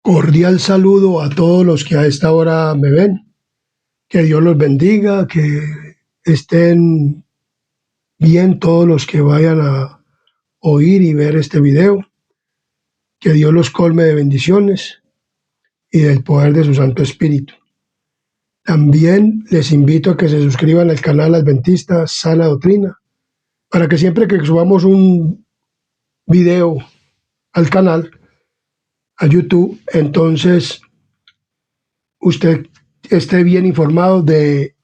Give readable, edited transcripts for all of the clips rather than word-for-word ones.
Cordial saludo a todos los que a esta hora me ven. Que Dios los bendiga, que estén bien todos los que vayan a oír y ver este video. Que Dios los colme de bendiciones y del poder de su Santo Espíritu. También les invito a que se suscriban al canal Adventista Sana Doctrina, para que siempre que subamos un video al canal, a YouTube, entonces usted esté bien informado de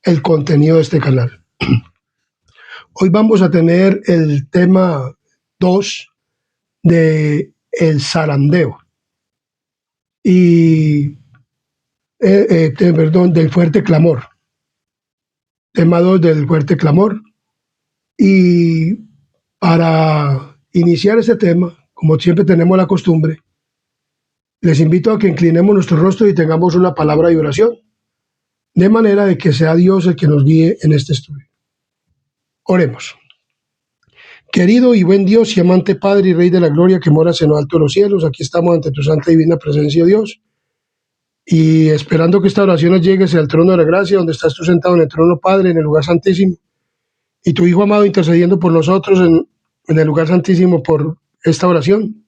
el contenido de este canal. Hoy vamos a tener el tema 2 de el zarandeo y del fuerte clamor. Tema 2 del fuerte clamor. Y para iniciar este tema, como siempre tenemos la costumbre, les invito a que inclinemos nuestro rostro y tengamos una palabra de oración, de manera de que sea Dios el que nos guíe en este estudio. Oremos. Querido y buen Dios y amante Padre y Rey de la Gloria que moras en lo alto de los cielos, aquí estamos ante tu santa y divina presencia, Dios, y esperando que esta oración nos llegue hacia el trono de la gracia, donde estás tú sentado en el trono, Padre, en el lugar santísimo, y tu Hijo amado intercediendo por nosotros en el lugar santísimo por esta oración,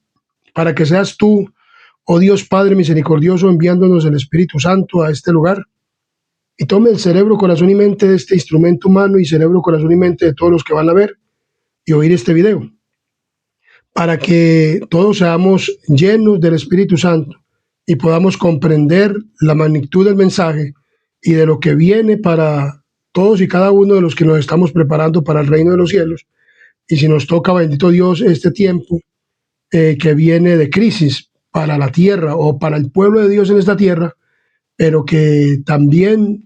para que seas tú, oh Dios Padre misericordioso, enviándonos el Espíritu Santo a este lugar, y tome el cerebro, corazón y mente de este instrumento humano y cerebro, corazón y mente de todos los que van a ver y oír este video, para que todos seamos llenos del Espíritu Santo y podamos comprender la magnitud del mensaje y de lo que viene para todos y cada uno de los que nos estamos preparando para el reino de los cielos. Y si nos toca, bendito Dios, este tiempo que viene de crisis para la tierra o para el pueblo de Dios en esta tierra, pero que también,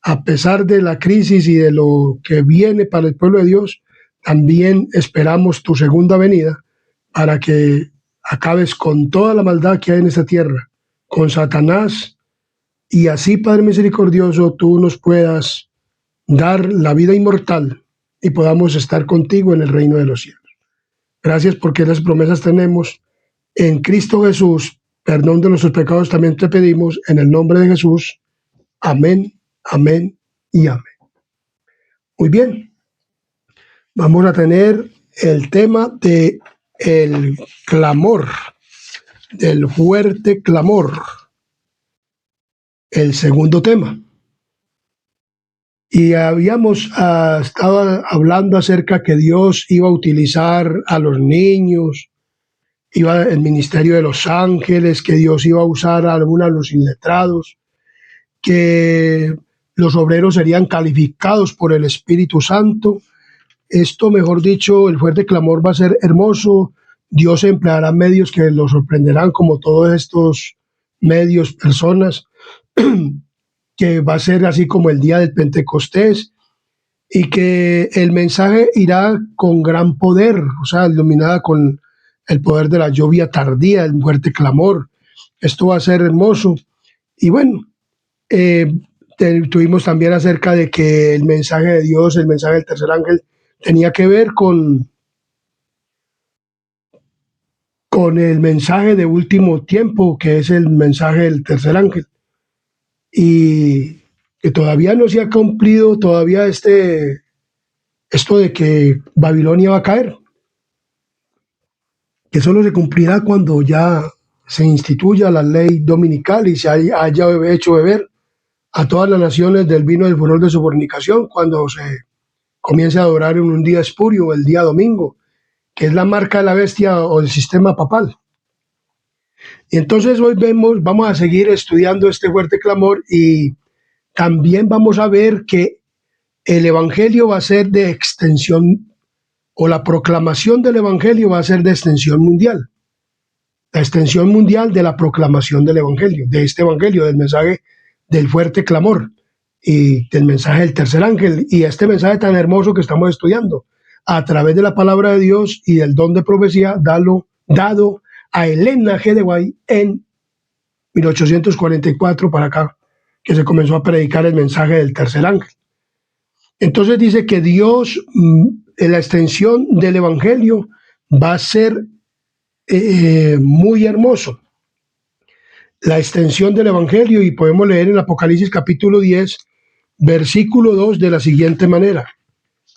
a pesar de la crisis y de lo que viene para el pueblo de Dios, también esperamos tu segunda venida para que acabes con toda la maldad que hay en esta tierra, con Satanás, y así, Padre misericordioso, tú nos puedas dar la vida inmortal y podamos estar contigo en el reino de los cielos. Gracias porque las promesas tenemos en Cristo Jesús. Perdón de nuestros pecados también te pedimos en el nombre de Jesús. Amén, amén y amén. Muy bien. Vamos a tener el tema de el clamor, del fuerte clamor, el segundo tema. Y habíamos estado hablando acerca que Dios iba a utilizar a los niños, iba el ministerio de los ángeles, que Dios iba a usar a algunos de los iletrados, que los obreros serían calificados por el Espíritu Santo. Esto, mejor dicho, el fuerte clamor va a ser hermoso. Dios empleará medios que los sorprenderán, como todos estos medios, personas, que va a ser así como el día del Pentecostés, y que el mensaje irá con gran poder, o sea, iluminada con el poder de la lluvia tardía, el fuerte clamor. Esto va a ser hermoso. Y bueno, tuvimos también acerca de que el mensaje de Dios, el mensaje del tercer ángel, tenía que ver con el mensaje de último tiempo, que es el mensaje del tercer ángel. Y que todavía no se ha cumplido todavía esto de que Babilonia va a caer, que solo se cumplirá cuando ya se instituya la ley dominical y se haya hecho beber a todas las naciones del vino del furor de su fornicación, cuando se comience a adorar en un día espurio, el día domingo, que es la marca de la bestia o el sistema papal. Y entonces hoy vamos a seguir estudiando este fuerte clamor, y también vamos a ver que el evangelio va a ser de extensión, o la proclamación del evangelio va a ser de extensión mundial. La extensión mundial de la proclamación del evangelio, de este evangelio, del mensaje del fuerte clamor y del mensaje del tercer ángel, y este mensaje tan hermoso que estamos estudiando a través de la palabra de Dios y del don de profecía dado a Elena G. de White en 1844 para acá, que se comenzó a predicar el mensaje del tercer ángel. Entonces dice que Dios, en la extensión del evangelio, va a ser muy hermoso. la extensión del Evangelio, y podemos leer en Apocalipsis capítulo 10, versículo 2 de la siguiente manera.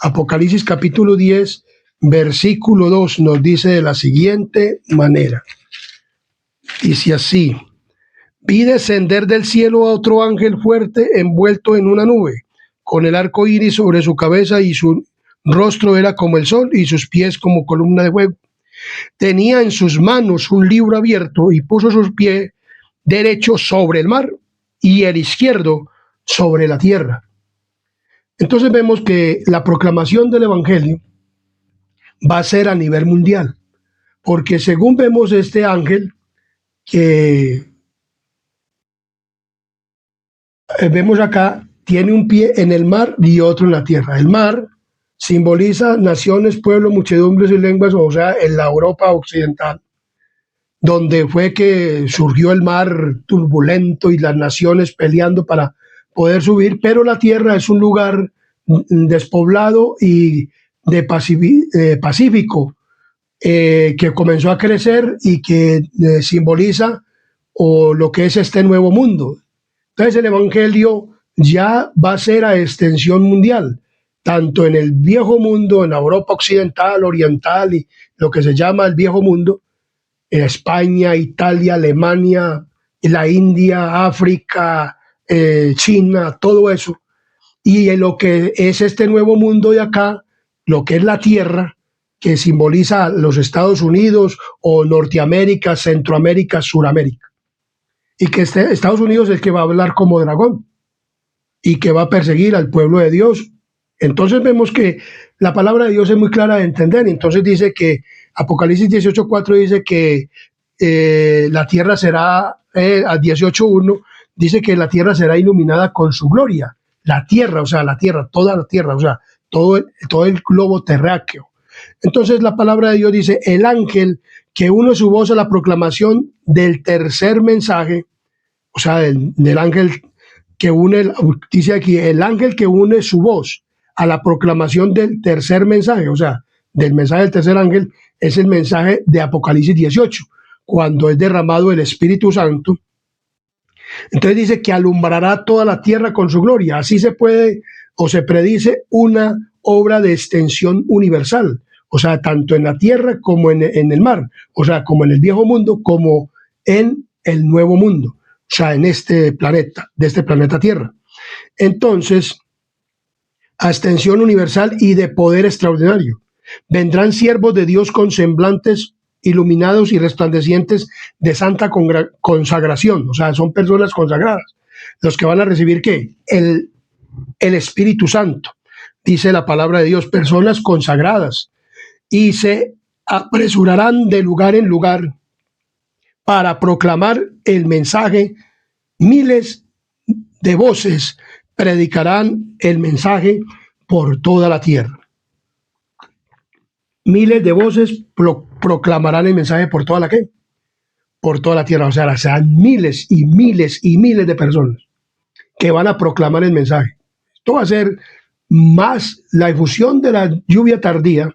Apocalipsis capítulo 10, versículo 2 nos dice de la siguiente manera. Dice así: vi descender del cielo a otro ángel fuerte envuelto en una nube, con el arco iris sobre su cabeza, y su rostro era como el sol y sus pies como columna de fuego. Tenía en sus manos un libro abierto y puso sus pies derecho sobre el mar y el izquierdo sobre la tierra. Entonces vemos que la proclamación del Evangelio va a ser a nivel mundial, porque según vemos este ángel que vemos acá, tiene un pie en el mar y otro en la tierra. El mar simboliza naciones, pueblos, muchedumbres y lenguas, o sea, en la Europa occidental, donde fue que surgió el mar turbulento y las naciones peleando para poder subir, pero la tierra es un lugar despoblado y de pacífico, que comenzó a crecer y que simboliza o lo que es este nuevo mundo. Entonces el Evangelio ya va a ser a extensión mundial, tanto en el viejo mundo, en Europa occidental, oriental y lo que se llama el viejo mundo, España, Italia, Alemania, la India, África, China, todo eso. Y en lo que es este nuevo mundo de acá, lo que es la tierra, que simboliza los Estados Unidos o Norteamérica, Centroamérica, Suramérica. Y que Estados Unidos es el que va a hablar como dragón y que va a perseguir al pueblo de Dios. Entonces vemos que la palabra de Dios es muy clara de entender. Entonces dice que Apocalipsis 18:4 dice que la tierra será, a 18:1, dice que la tierra será iluminada con su gloria. La tierra, o sea, la tierra, toda la tierra, o sea, todo el globo terráqueo. Entonces la palabra de Dios dice: el ángel que une su voz a la proclamación del tercer mensaje, o sea, del ángel que une, dice aquí, el ángel que une su voz a la proclamación del tercer mensaje, o sea, del mensaje del tercer ángel, es el mensaje de Apocalipsis 18, cuando es derramado el Espíritu Santo. Entonces dice que alumbrará toda la tierra con su gloria. Así se puede o se predice una obra de extensión universal, o sea, tanto en la tierra como en el mar, o sea, como en el viejo mundo, como en el nuevo mundo, o sea, en este planeta, de este planeta Tierra. Entonces, a extensión universal y de poder extraordinario. Vendrán siervos de Dios con semblantes iluminados y resplandecientes de santa consagración, o sea, son personas consagradas, los que van a recibir ¿qué? El Espíritu Santo, dice la palabra de Dios, personas consagradas, y se apresurarán de lugar en lugar para proclamar el mensaje. Miles de voces predicarán el mensaje por toda la tierra. Miles de voces proclamarán el mensaje por toda la ¿qué? Por toda la tierra. O sea, serán miles y miles y miles de personas que van a proclamar el mensaje. Esto va a ser más la efusión de la lluvia tardía,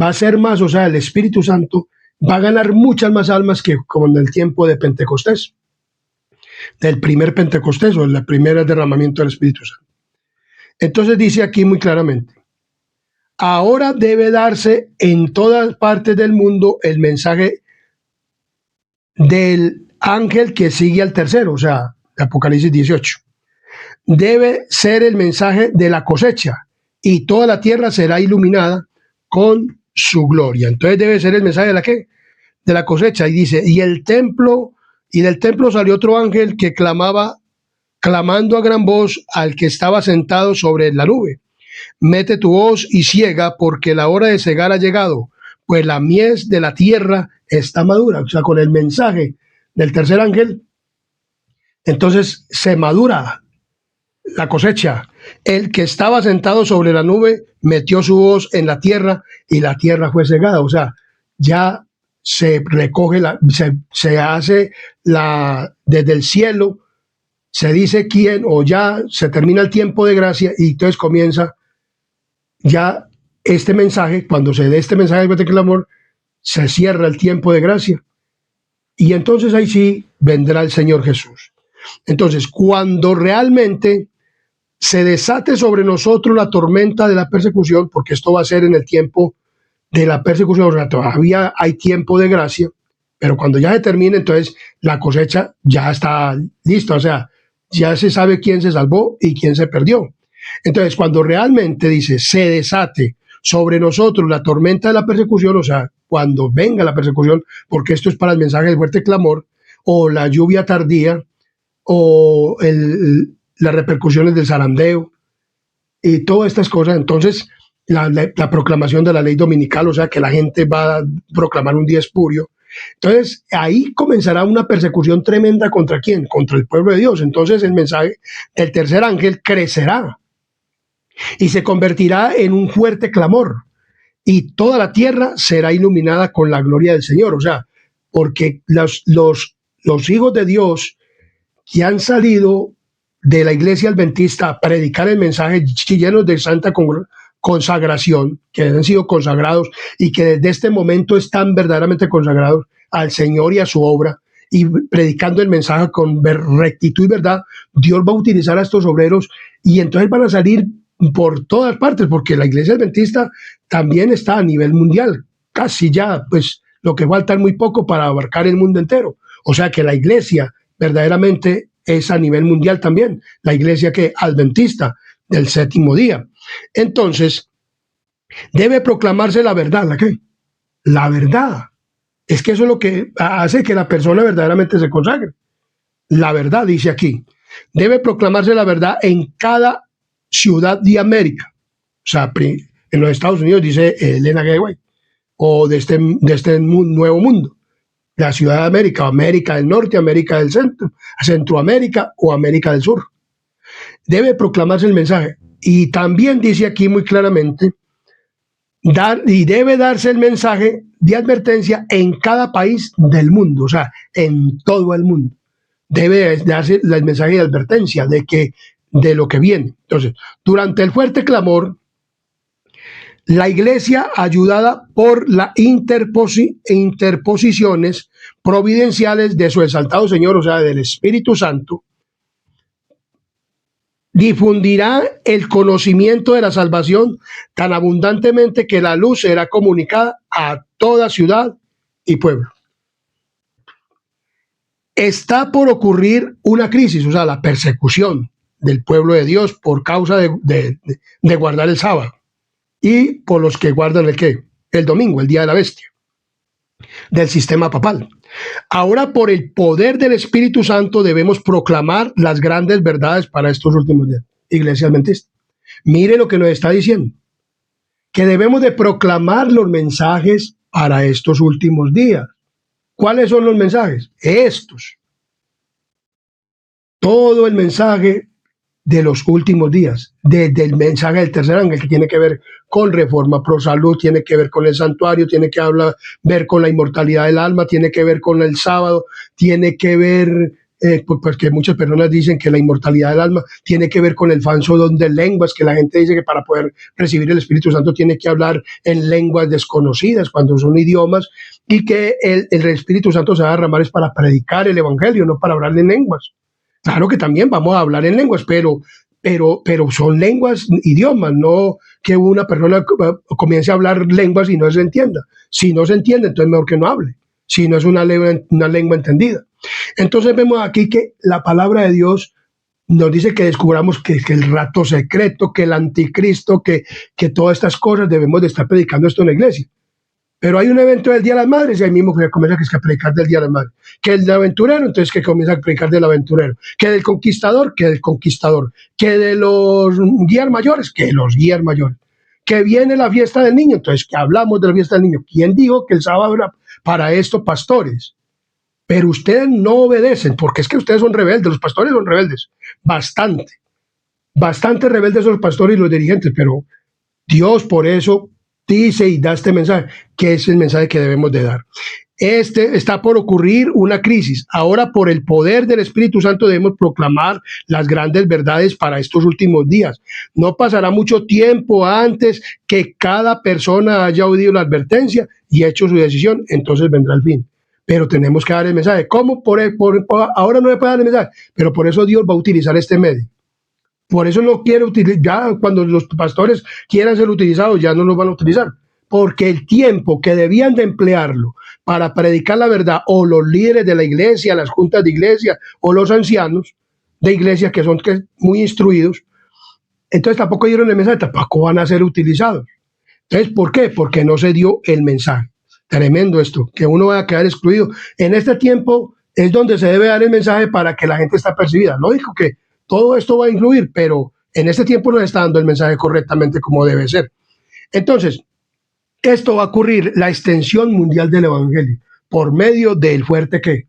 va a ser más, o sea, el Espíritu Santo va a ganar muchas más almas que como en el tiempo de Pentecostés, del primer Pentecostés o el primer derramamiento del Espíritu Santo. Entonces dice aquí muy claramente: ahora debe darse en todas partes del mundo el mensaje del ángel que sigue al tercero, o sea, de Apocalipsis 18. Debe ser el mensaje de la cosecha y toda la tierra será iluminada con su gloria. Entonces debe ser el mensaje de la ¿qué? De la cosecha. Y dice, y del templo salió otro ángel que clamando a gran voz al que estaba sentado sobre la nube: mete tu hoz y ciega, porque la hora de cegar ha llegado, pues la mies de la tierra está madura. O sea, con el mensaje del tercer ángel, entonces se madura la cosecha. El que estaba sentado sobre la nube metió su hoz en la tierra y la tierra fue cegada. O sea, ya se recoge, se hace desde el cielo, se dice quién, o ya se termina el tiempo de gracia y entonces comienza ya este mensaje. Cuando se dé este mensaje de clamor, se cierra el tiempo de gracia Y entonces ahí sí vendrá el Señor Jesús. Entonces, cuando realmente se desate sobre nosotros la tormenta de la persecución, porque esto va a ser en el tiempo de la persecución, o sea, todavía hay tiempo de gracia, pero cuando ya se termine, entonces la cosecha ya está lista, o sea, ya se sabe quién se salvó y quién se perdió. Entonces, cuando realmente dice, se desate sobre nosotros la tormenta de la persecución, o sea, cuando venga la persecución, porque esto es para el mensaje del fuerte clamor, o la lluvia tardía, o las repercusiones del zarandeo, y todas estas cosas, entonces la proclamación de la ley dominical, o sea, que la gente va a proclamar un día espurio. Entonces, ahí comenzará una persecución tremenda ¿contra quién? Contra el pueblo de Dios. Entonces, el mensaje del tercer ángel crecerá y se convertirá en un fuerte clamor, y toda la tierra será iluminada con la gloria del Señor. O sea, porque los hijos de Dios que han salido de la iglesia adventista a predicar el mensaje llenos de santa consagración, que han sido consagrados y que desde este momento están verdaderamente consagrados al Señor y a su obra, y predicando el mensaje con rectitud y verdad, Dios va a utilizar a estos obreros, y entonces van a salir por todas partes, porque la iglesia adventista también está a nivel mundial, casi ya, pues lo que falta es muy poco para abarcar el mundo entero. O sea que la iglesia verdaderamente es a nivel mundial también, la iglesia que adventista del séptimo día. Entonces, debe proclamarse la verdad. ¿La qué? La verdad. Es que eso es lo que hace que la persona verdaderamente se consagre. La verdad, dice aquí. Debe proclamarse la verdad en cada ciudad de América. O sea, en los Estados Unidos dice Elena G. White, o de este nuevo mundo. La ciudad de América, América del Norte, América del Centro, Centroamérica o América del Sur. Debe proclamarse el mensaje. Y también dice aquí muy claramente, debe darse el mensaje de advertencia en cada país del mundo, o sea, en todo el mundo. Debe darse el mensaje de advertencia de lo que viene. Entonces, durante el fuerte clamor, la iglesia, ayudada por las interposiciones providenciales de su exaltado Señor, o sea, del Espíritu Santo, difundirá el conocimiento de la salvación tan abundantemente que la luz será comunicada a toda ciudad y pueblo. Está por ocurrir una crisis, o sea, la persecución del pueblo de Dios por causa de guardar el sábado, y por los que guardan el ¿qué? El domingo, el día de la bestia, del sistema papal. Ahora, por el poder del Espíritu Santo, debemos proclamar las grandes verdades para estos últimos días. Iglesia adventista, mire lo que nos está diciendo, que debemos de proclamar los mensajes para estos últimos días. ¿Cuáles son los mensajes? Estos. Todo el mensaje de los últimos días, desde el mensaje del tercer ángel, que tiene que ver con reforma pro salud, tiene que ver con el santuario, tiene que ver con la inmortalidad del alma, tiene que ver con el sábado, tiene que ver, porque muchas personas dicen que la inmortalidad del alma tiene que ver con el falso don de lenguas, que la gente dice que para poder recibir el Espíritu Santo tiene que hablar en lenguas desconocidas, cuando son idiomas, y que el Espíritu Santo se va a derramar es para predicar el Evangelio, no para hablar en lenguas. Claro que también vamos a hablar en lenguas, pero son lenguas, idiomas, no que una persona comience a hablar lenguas y no se entienda. Si no se entiende, entonces mejor que no hable, si no es una lengua entendida. Entonces vemos aquí que la palabra de Dios nos dice que descubramos que el rato secreto, que el anticristo, que todas estas cosas debemos de estar predicando esto en la iglesia. Pero hay un evento del Día de las Madres y ahí mismo que comienza a predicar del Día de las Madres. Que el aventurero, entonces que comienza a predicar del aventurero. Que del conquistador, que del conquistador. Que de los guías mayores, que de los guías mayores. Que viene la fiesta del niño, entonces que hablamos de la fiesta del niño. ¿Quién dijo que el sábado era para estos pastores? Pero ustedes no obedecen, porque es que ustedes son rebeldes, los pastores son rebeldes. Bastante rebeldes son los pastores y los dirigentes, pero Dios por eso dice y da este mensaje, que es el mensaje que debemos de dar. Está por ocurrir una crisis. Ahora, por el poder del Espíritu Santo, debemos proclamar las grandes verdades para estos últimos días. No pasará mucho tiempo antes que cada persona haya oído la advertencia y hecho su decisión, entonces vendrá el fin. pero tenemos que dar el mensaje. ¿Cómo? Ahora no se puede dar el mensaje, pero por eso Dios va a utilizar este medio. Por eso no quiere utilizar, ya cuando los pastores quieran ser utilizados, ya no los van a utilizar. Porque el tiempo que debían de emplearlo para predicar la verdad, o los líderes de la iglesia, las juntas de iglesia, o los ancianos de iglesia que son muy instruidos, entonces tampoco dieron el mensaje, tampoco van a ser utilizados. Entonces, ¿por qué? Porque no se dio el mensaje. Tremendo esto, que uno va a quedar excluido. En este tiempo es donde se debe dar el mensaje para que la gente esté percibida. Lógico que todo esto va a incluir, pero en este tiempo no está dando el mensaje correctamente como debe ser. Entonces, esto va a ocurrir, la extensión mundial del evangelio, por medio del fuerte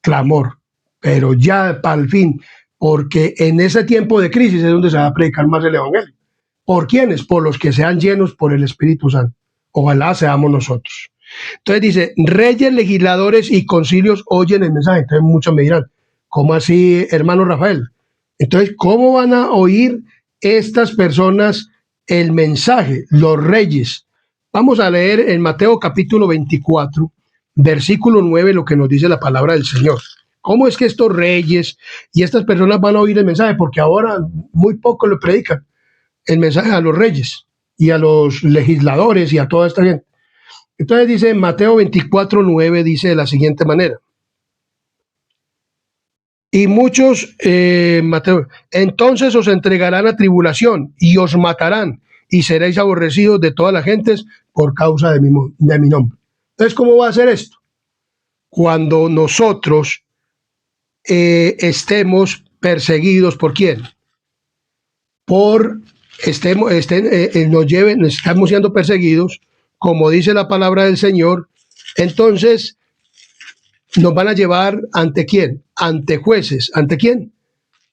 clamor, pero ya para el fin, porque en ese tiempo de crisis es donde se va a predicar más el evangelio. ¿Por quiénes? Por los que sean llenos por el Espíritu Santo. Ojalá seamos nosotros. Entonces dice, reyes, legisladores y concilios oyen el mensaje. Entonces muchos me dirán, ¿cómo así, hermano Rafael? Entonces, ¿cómo van a oír estas personas el mensaje? Los reyes. Vamos a leer en Mateo capítulo 24, versículo 9, lo que nos dice la palabra del Señor. ¿Cómo es que estos reyes y estas personas van a oír el mensaje? Porque ahora muy poco lo predican el mensaje a los reyes y a los legisladores y a toda esta gente. Entonces dice en Mateo 24, 9, dice de la siguiente manera. Y muchos, Mateo, entonces os entregarán a tribulación y os matarán y seréis aborrecidos de todas las gentes por causa de mi nombre. Entonces, ¿cómo va a ser esto? Cuando nosotros estemos perseguidos, ¿por quién? Estamos siendo perseguidos, como dice la palabra del Señor, entonces nos van a llevar ¿ante quién? Ante jueces. ¿Ante quién?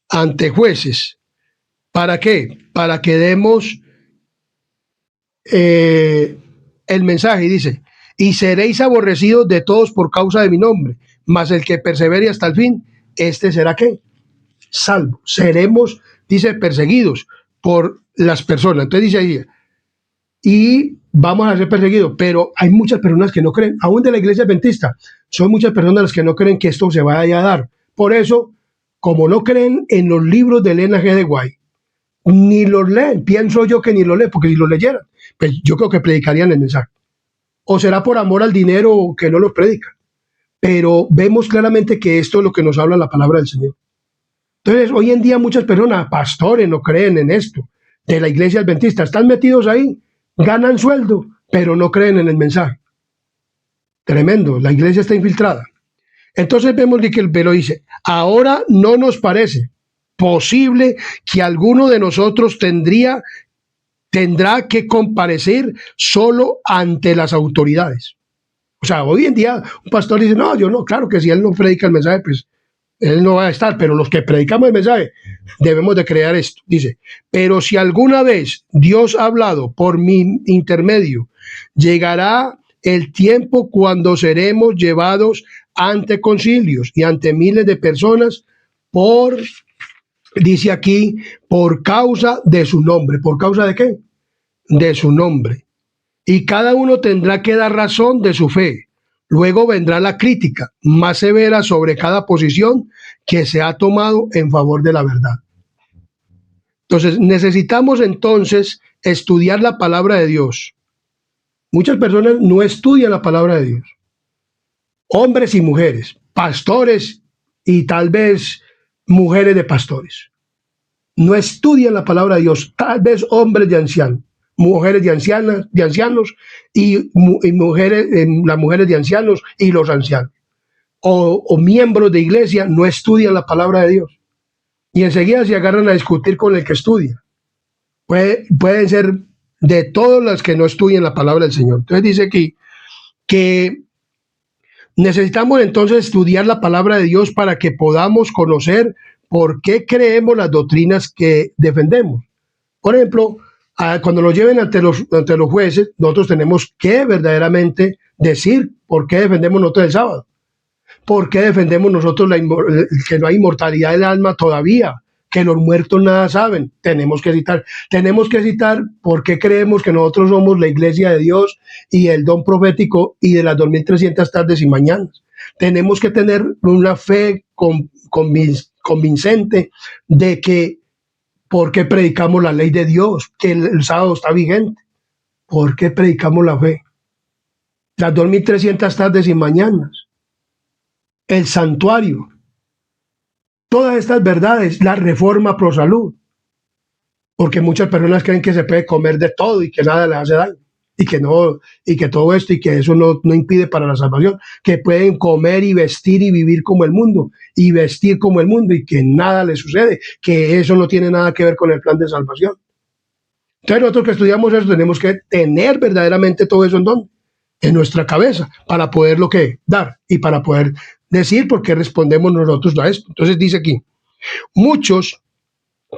Ante jueces. ¿Para qué? Para que demos el mensaje, y dice, y seréis aborrecidos de todos por causa de mi nombre, mas el que persevere hasta el fin, este será ¿qué? Salvo. Seremos, dice, perseguidos por las personas. Entonces dice ahí, y vamos a ser perseguidos, pero hay muchas personas que no creen, aún de la iglesia adventista, son muchas personas las que no creen que esto se vaya a dar. Por eso, como no creen en los libros de Elena G. de White, ni los leen, pienso yo que ni los leen, porque si los leyeran, pues yo creo que predicarían el mensaje. O será por amor al dinero que no los predican. Pero vemos claramente que esto es lo que nos habla la palabra del Señor. Entonces, hoy en día muchas personas, pastores, no creen en esto, de la iglesia adventista, están metidos ahí, ganan sueldo, pero no creen en el mensaje. Tremendo, la iglesia está infiltrada. Entonces vemos que el velo dice, ahora no nos parece posible que alguno de nosotros tendrá que comparecer solo ante las autoridades. O sea, hoy en día un pastor dice, no, yo no, claro que si él no predica el mensaje, pues él no va a estar, pero los que predicamos el mensaje debemos de crear esto. Dice, pero si alguna vez Dios ha hablado por mi intermedio, llegará el tiempo cuando seremos llevados ante concilios y ante miles de personas dice aquí, por causa de su nombre. ¿Por causa de qué? De su nombre. Y cada uno tendrá que dar razón de su fe. Luego vendrá la crítica más severa sobre cada posición que se ha tomado en favor de la verdad. Entonces, necesitamos entonces estudiar la palabra de Dios. Muchas personas no estudian la palabra de Dios. Hombres y mujeres, pastores y tal vez mujeres de pastores. No estudian la palabra de Dios, tal vez hombres de ancianos, mujeres de ancianos y mujeres, las mujeres de ancianos y los ancianos. O miembros de iglesia no estudian la palabra de Dios. Y enseguida se agarran a discutir con el que estudia. Pueden ser de todos los que no estudian la palabra del Señor. Entonces dice aquí que necesitamos entonces estudiar la palabra de Dios para que podamos conocer por qué creemos las doctrinas que defendemos. Por ejemplo, cuando nos lleven ante los jueces, nosotros tenemos que verdaderamente decir por qué defendemos nosotros el sábado. ¿Por qué defendemos nosotros que no hay inmortalidad del alma todavía? Que los muertos nada saben. Tenemos que citar por qué creemos que nosotros somos la iglesia de Dios y el don profético y de las 2300 tardes y mañanas. Tenemos que tener una fe convincente de que ¿por qué predicamos la ley de Dios? Que el sábado está vigente. ¿Por qué predicamos la fe? Las 2300 tardes y mañanas, el santuario, todas estas verdades, la reforma pro salud, porque muchas personas creen que se puede comer de todo y que nada les hace daño, y que no, y que todo esto y que eso no impide para la salvación, que pueden comer y vestir y vivir como el mundo, y vestir como el mundo, y que nada les sucede, que eso no tiene nada que ver con el plan de salvación. Entonces nosotros que estudiamos eso tenemos que tener verdaderamente todo eso en nuestra cabeza para poderlo dar y para poder decir por qué respondemos nosotros a esto. Entonces dice aquí, muchos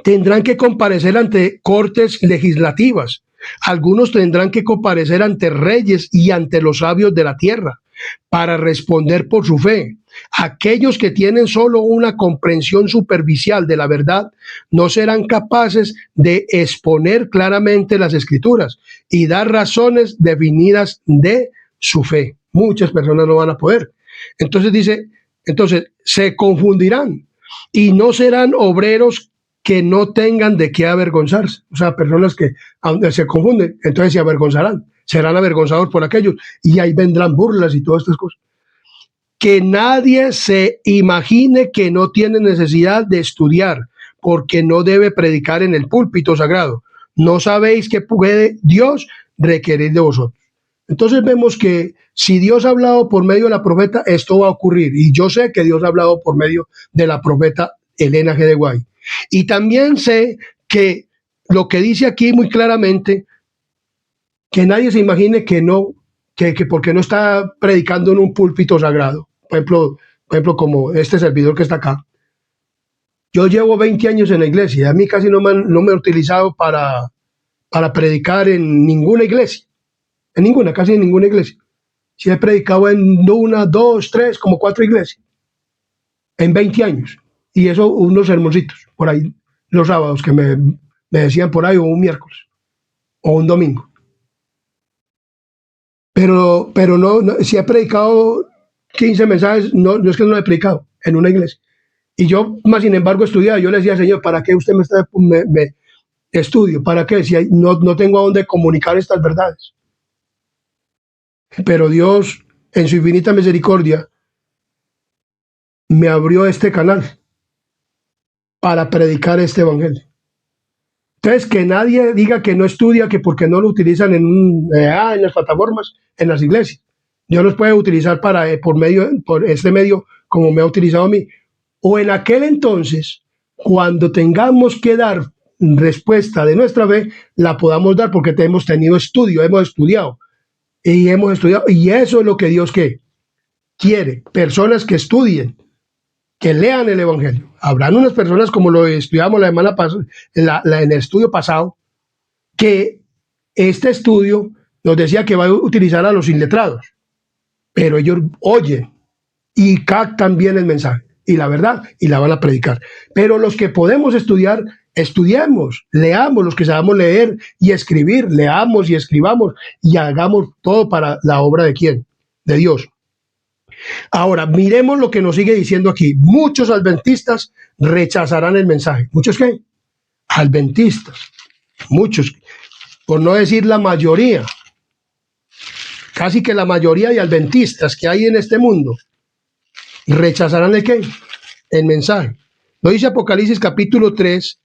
tendrán que comparecer ante cortes legislativas, algunos tendrán que comparecer ante reyes y ante los sabios de la tierra para responder por su fe. Aquellos que tienen solo una comprensión superficial de la verdad no serán capaces de exponer claramente las escrituras y dar razones definidas de su fe. Muchas personas no van a poder. Entonces dice, se confundirán y no serán obreros que no tengan de qué avergonzarse. O sea, personas que se confunden, entonces se avergonzarán, serán avergonzados por aquellos y ahí vendrán burlas y todas estas cosas. Que nadie se imagine que no tiene necesidad de estudiar, porque no debe predicar en el púlpito sagrado. ¿No sabéis que puede Dios requerir de vosotros? Entonces vemos que si Dios ha hablado por medio de la profeta, esto va a ocurrir. Y yo sé que Dios ha hablado por medio de la profeta Elena G. de White. Y también sé que lo que dice aquí muy claramente, que nadie se imagine que no, que porque no está predicando en un púlpito sagrado. Por ejemplo, como este servidor que está acá. Yo llevo 20 años en la iglesia, a mí casi no me he utilizado para predicar en ninguna iglesia, casi en ninguna iglesia. Sí he predicado en 1, 2, 3, como 4 iglesias, en 20 años. Y eso unos sermoncitos, por ahí, los sábados que me decían por ahí, o un miércoles, o un domingo. Pero no, si he predicado 15 mensajes, no es que no lo he predicado en una iglesia. Y yo, más sin embargo, estudiaba. Yo le decía, Señor, ¿para qué usted me estudio? ¿Para qué? Si no tengo a dónde comunicar estas verdades. Pero Dios, en su infinita misericordia, me abrió este canal para predicar este evangelio. Entonces, que nadie diga que no estudia, que porque no lo utilizan en las plataformas, en las iglesias. Dios los puede utilizar por este medio, como me ha utilizado a mí. O en aquel entonces, cuando tengamos que dar respuesta de nuestra fe, la podamos dar porque hemos tenido estudio, hemos estudiado. Y eso es lo que Dios quiere. Personas que estudien, que lean el evangelio. Habrán unas personas, como lo estudiamos la semana pasada, en el estudio pasado, que este estudio nos decía que va a utilizar a los iletrados, pero ellos oyen y captan bien el mensaje y la verdad y la van a predicar. Pero los que podemos estudiar, estudiemos, leamos, los que sabemos leer y escribir, leamos y escribamos y hagamos todo para la obra de ¿quién? De Dios. Ahora, miremos lo que nos sigue diciendo aquí. Muchos adventistas rechazarán el mensaje. ¿Muchos qué? Adventistas. Muchos, por no decir la mayoría. Casi que la mayoría de adventistas que hay en este mundo rechazarán el qué? El mensaje. Lo dice Apocalipsis capítulo 3,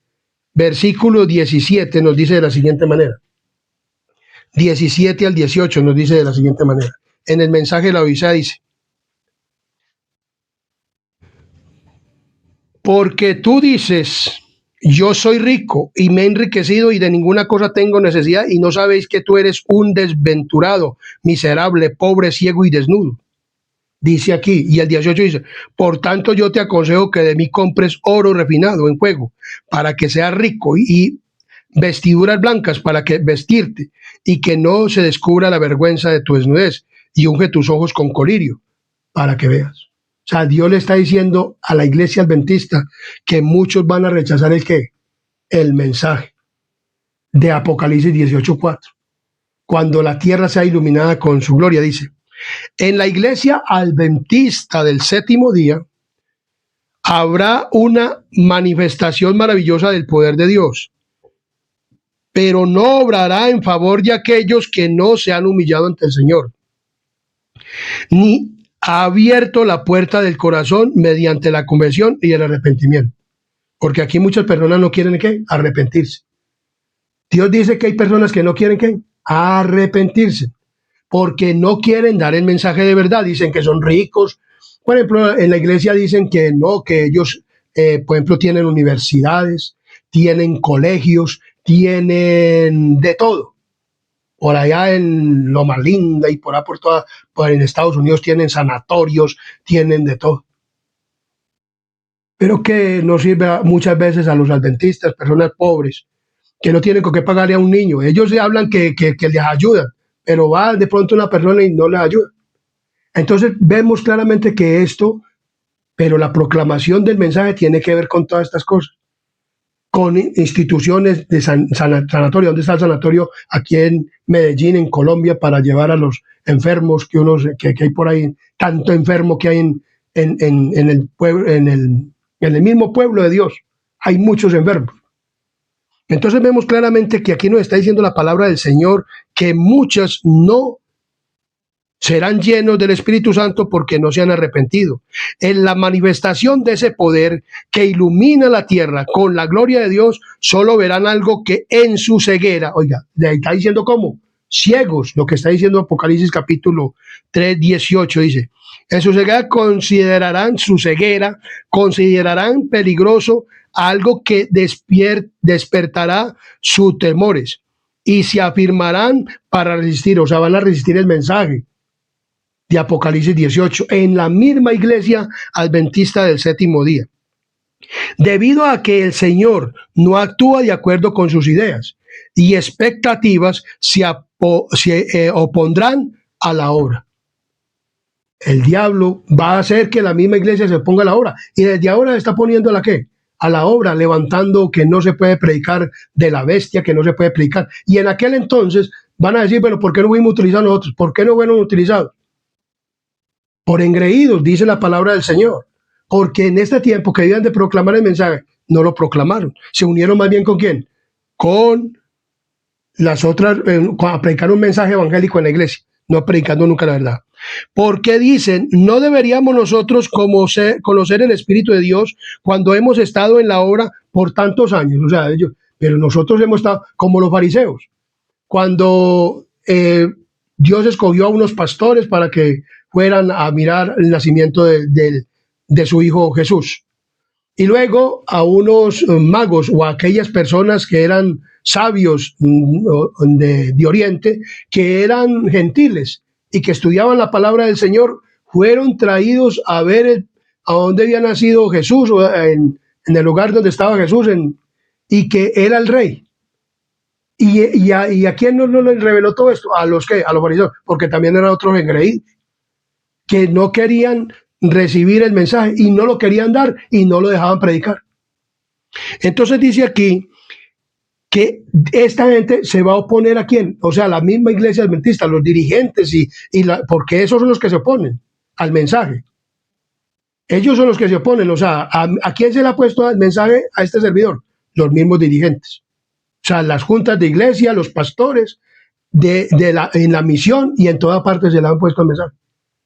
versículo 17, nos dice de la siguiente manera. 17 al 18 nos dice de la siguiente manera. En el mensaje de la Odisea dice: porque tú dices, yo soy rico y me he enriquecido y de ninguna cosa tengo necesidad, y no sabéis que tú eres un desventurado, miserable, pobre, ciego y desnudo. Dice aquí, y el 18 dice: por tanto yo te aconsejo que de mí compres oro refinado en fuego, para que seas rico, y vestiduras blancas para que vestirte, y que no se descubra la vergüenza de tu desnudez, y unge tus ojos con colirio, para que veas. O sea, Dios le está diciendo a la iglesia adventista que muchos van a rechazar el mensaje de Apocalipsis 18:4. Cuando la tierra sea iluminada con su gloria, dice: En la iglesia adventista del séptimo día habrá una manifestación maravillosa del poder de Dios, pero no obrará en favor de aquellos que no se han humillado ante el Señor, ni ha abierto la puerta del corazón mediante la conversión y el arrepentimiento. Porque aquí muchas personas no quieren ¿qué? Arrepentirse. Dios dice que hay personas que no quieren ¿qué? Arrepentirse, porque no quieren dar el mensaje de verdad. Dicen que son ricos. Por ejemplo, en la iglesia dicen que no, que ellos, por ejemplo, tienen universidades, tienen colegios, tienen de todo. Por allá en Loma Linda y por ahí en Estados Unidos tienen sanatorios, tienen de todo. Pero que no sirve muchas veces a los adventistas, personas pobres, que no tienen con qué pagarle a un niño. Ellos se hablan que les ayudan, pero va de pronto una persona y no les ayuda. Entonces vemos claramente que esto, pero la proclamación del mensaje tiene que ver con todas estas cosas, con instituciones de sanatorio. ¿Dónde está el sanatorio? Aquí en Medellín, en Colombia, para llevar a los enfermos que hay por ahí, tanto enfermo que hay en el pueblo, en el mismo pueblo de Dios. Hay muchos enfermos. Entonces vemos claramente que aquí nos está diciendo la palabra del Señor que muchas no serán llenos del Espíritu Santo porque no se han arrepentido. En la manifestación de ese poder que ilumina la tierra con la gloria de Dios, solo verán algo que en su ceguera, oiga, le está diciendo cómo, ciegos, lo que está diciendo Apocalipsis capítulo 3, 18, dice, en su ceguera considerarán peligroso algo que despertará sus temores y se afirmarán para resistir, o sea, van a resistir el mensaje de Apocalipsis 18 en la misma iglesia adventista del séptimo día. Debido a que el Señor no actúa de acuerdo con sus ideas y expectativas, se opondrán a la obra. El diablo va a hacer que la misma iglesia se ponga a la obra y desde ahora está poniendo a la ¿qué? A la obra, levantando que no se puede predicar de la bestia, que no se puede predicar. Y en aquel entonces van a decir, bueno, ¿por qué no fuimos utilizados nosotros? ¿Por qué no fueron utilizados? Por engreídos, dice la palabra del Señor. Porque en este tiempo que debían de proclamar el mensaje, no lo proclamaron. Se unieron más bien ¿con quién? Con las otras, a predicar un mensaje evangélico en la iglesia, no predicando nunca la verdad. Porque dicen, no deberíamos nosotros conocer el Espíritu de Dios cuando hemos estado en la obra por tantos años. O sea, pero nosotros hemos estado como los fariseos. Cuando Dios escogió a unos pastores para que fueran a mirar el nacimiento de su hijo Jesús. Y luego a unos magos o a aquellas personas que eran sabios de Oriente, que eran gentiles y que estudiaban la palabra del Señor, fueron traídos a ver a dónde había nacido Jesús, o en el lugar donde estaba Jesús, y que era el rey. ¿Y a quién no le reveló todo esto? A los fariseos, porque también eran otros engreídos, que no querían recibir el mensaje y no lo querían dar y no lo dejaban predicar. Entonces dice aquí que esta gente se va a oponer ¿a quién? O sea, la misma iglesia adventista, los dirigentes, porque esos son los que se oponen al mensaje. Ellos son los que se oponen, o sea, ¿a quién se le ha puesto el mensaje a este servidor? Los mismos dirigentes. O sea, las juntas de iglesia, los pastores, en la misión y en toda parte se le han puesto el mensaje.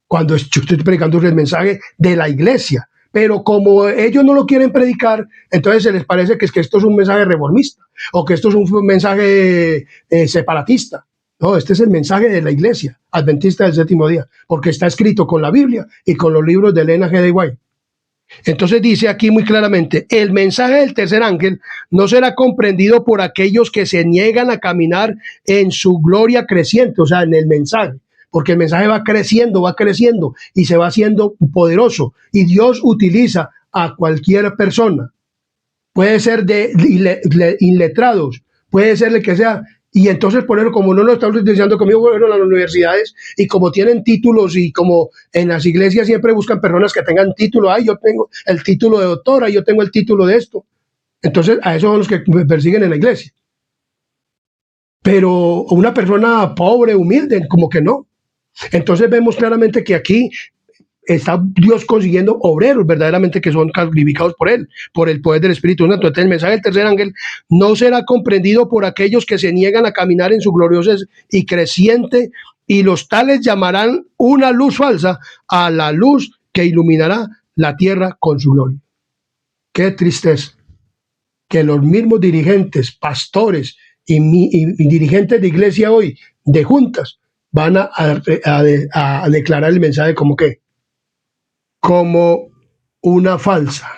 Cuando yo estoy predicando el mensaje de la iglesia, pero como ellos no lo quieren predicar, entonces se les parece que esto es un mensaje reformista o que esto es un mensaje separatista. No, este es el mensaje de la iglesia adventista del séptimo día, porque está escrito con la Biblia y con los libros de Ellen G. White. Entonces dice aquí muy claramente, el mensaje del tercer ángel no será comprendido por aquellos que se niegan a caminar en su gloria creciente, o sea, en el mensaje, porque el mensaje va creciendo y se va haciendo poderoso, y Dios utiliza a cualquier persona. Puede ser de iletrados, puede ser el que sea. Y entonces, por eso, como no lo estamos utilizando conmigo, bueno, las universidades, y como tienen títulos, y como en las iglesias siempre buscan personas que tengan título, yo tengo el título de doctora, yo tengo el título de esto. Entonces, a esos son los que me persiguen en la iglesia. Pero una persona pobre, humilde, como que no. Entonces vemos claramente que aquí está Dios consiguiendo obreros verdaderamente que son calificados por Él, por el poder del Espíritu Santo. Entonces el mensaje del tercer ángel no será comprendido por aquellos que se niegan a caminar en su gloriosa y creciente, y los tales llamarán una luz falsa a la luz que iluminará la tierra con su gloria. Qué tristeza que los mismos dirigentes, pastores y dirigentes de iglesia hoy, de juntas, van a declarar el mensaje como que como una falsa,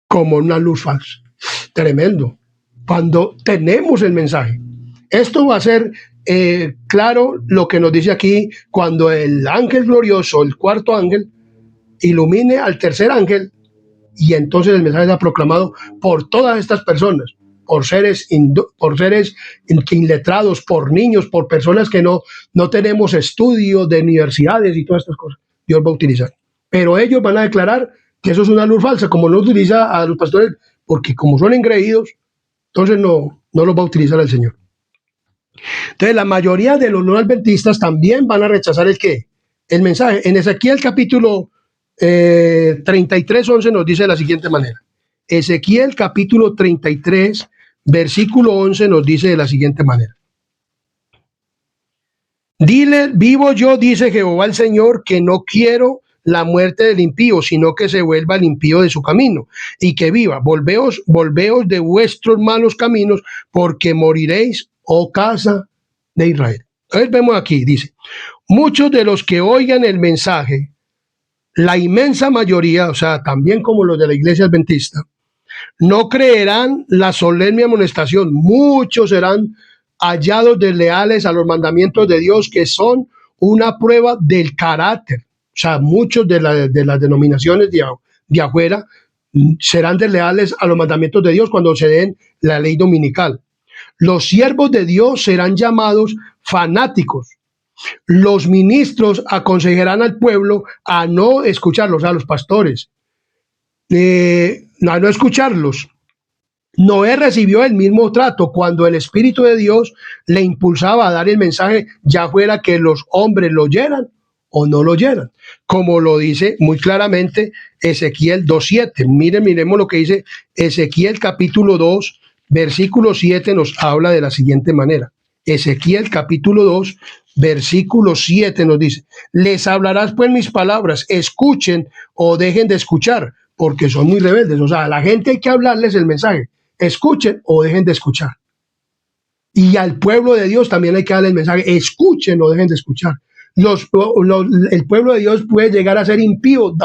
como una luz falsa. Tremendo. Cuando tenemos el mensaje, esto va a ser claro lo que nos dice aquí, cuando el ángel glorioso, el cuarto ángel, ilumine al tercer ángel, y entonces el mensaje está proclamado por todas estas personas, por seres iletrados, por niños, por personas que no tenemos estudios de universidades y todas estas cosas. Dios va a utilizar. Pero ellos van a declarar que eso es una luz falsa, como no utiliza a los pastores, porque como son engreídos, entonces no los va a utilizar el Señor. Entonces la mayoría de los no adventistas también van a rechazar el mensaje. En Ezequiel capítulo 33:11 nos dice de la siguiente manera. Ezequiel capítulo 33, versículo 11 nos dice de la siguiente manera. Dile, vivo yo, dice Jehová el Señor, que no quiero la muerte del impío, sino que se vuelva el impío de su camino y que viva. Volveos de vuestros malos caminos, porque moriréis, oh casa de Israel. Entonces vemos aquí, dice, muchos de los que oigan el mensaje, la inmensa mayoría, o sea, también como los de la iglesia adventista, no creerán la solemne amonestación. Muchos serán hallados desleales a los mandamientos de Dios, que son una prueba del carácter. O sea, muchos de las denominaciones de afuera serán desleales a los mandamientos de Dios cuando se den la ley dominical. Los siervos de Dios serán llamados fanáticos. Los ministros aconsejarán al pueblo a no escucharlos, a los pastores, a no escucharlos. Noé recibió el mismo trato cuando el Espíritu de Dios le impulsaba a dar el mensaje, ya fuera que los hombres lo oyeran o no lo oyeran, como lo dice muy claramente Ezequiel 2:7. Miremos lo que dice Ezequiel capítulo 2, versículo 7, nos habla de la siguiente manera. Ezequiel capítulo 2, versículo 7 nos dice, les hablarás pues mis palabras, escuchen o dejen de escuchar, porque son muy rebeldes. O sea, a la gente hay que hablarles el mensaje, escuchen o dejen de escuchar. Y al pueblo de Dios también hay que darle el mensaje, escuchen o dejen de escuchar. El pueblo de Dios puede llegar a ser impío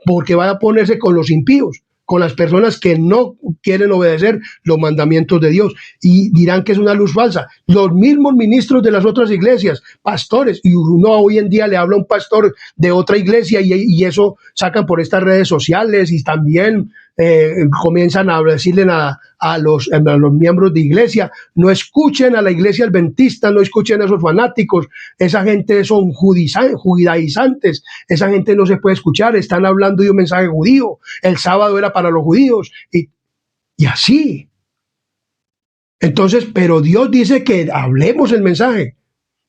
porque va a ponerse con los impíos, con las personas que no quieren obedecer los mandamientos de Dios, y dirán que es una luz falsa. Los mismos ministros de las otras iglesias, pastores, y uno hoy en día le habla a un pastor de otra iglesia y eso sacan por estas redes sociales, y también comienzan a decirle a los miembros de iglesia, no escuchen a la iglesia adventista, no escuchen a esos fanáticos, esa gente son judaizantes, esa gente no se puede escuchar, están hablando de un mensaje judío, el sábado era para los judíos, y así. Entonces, pero Dios dice que hablemos el mensaje,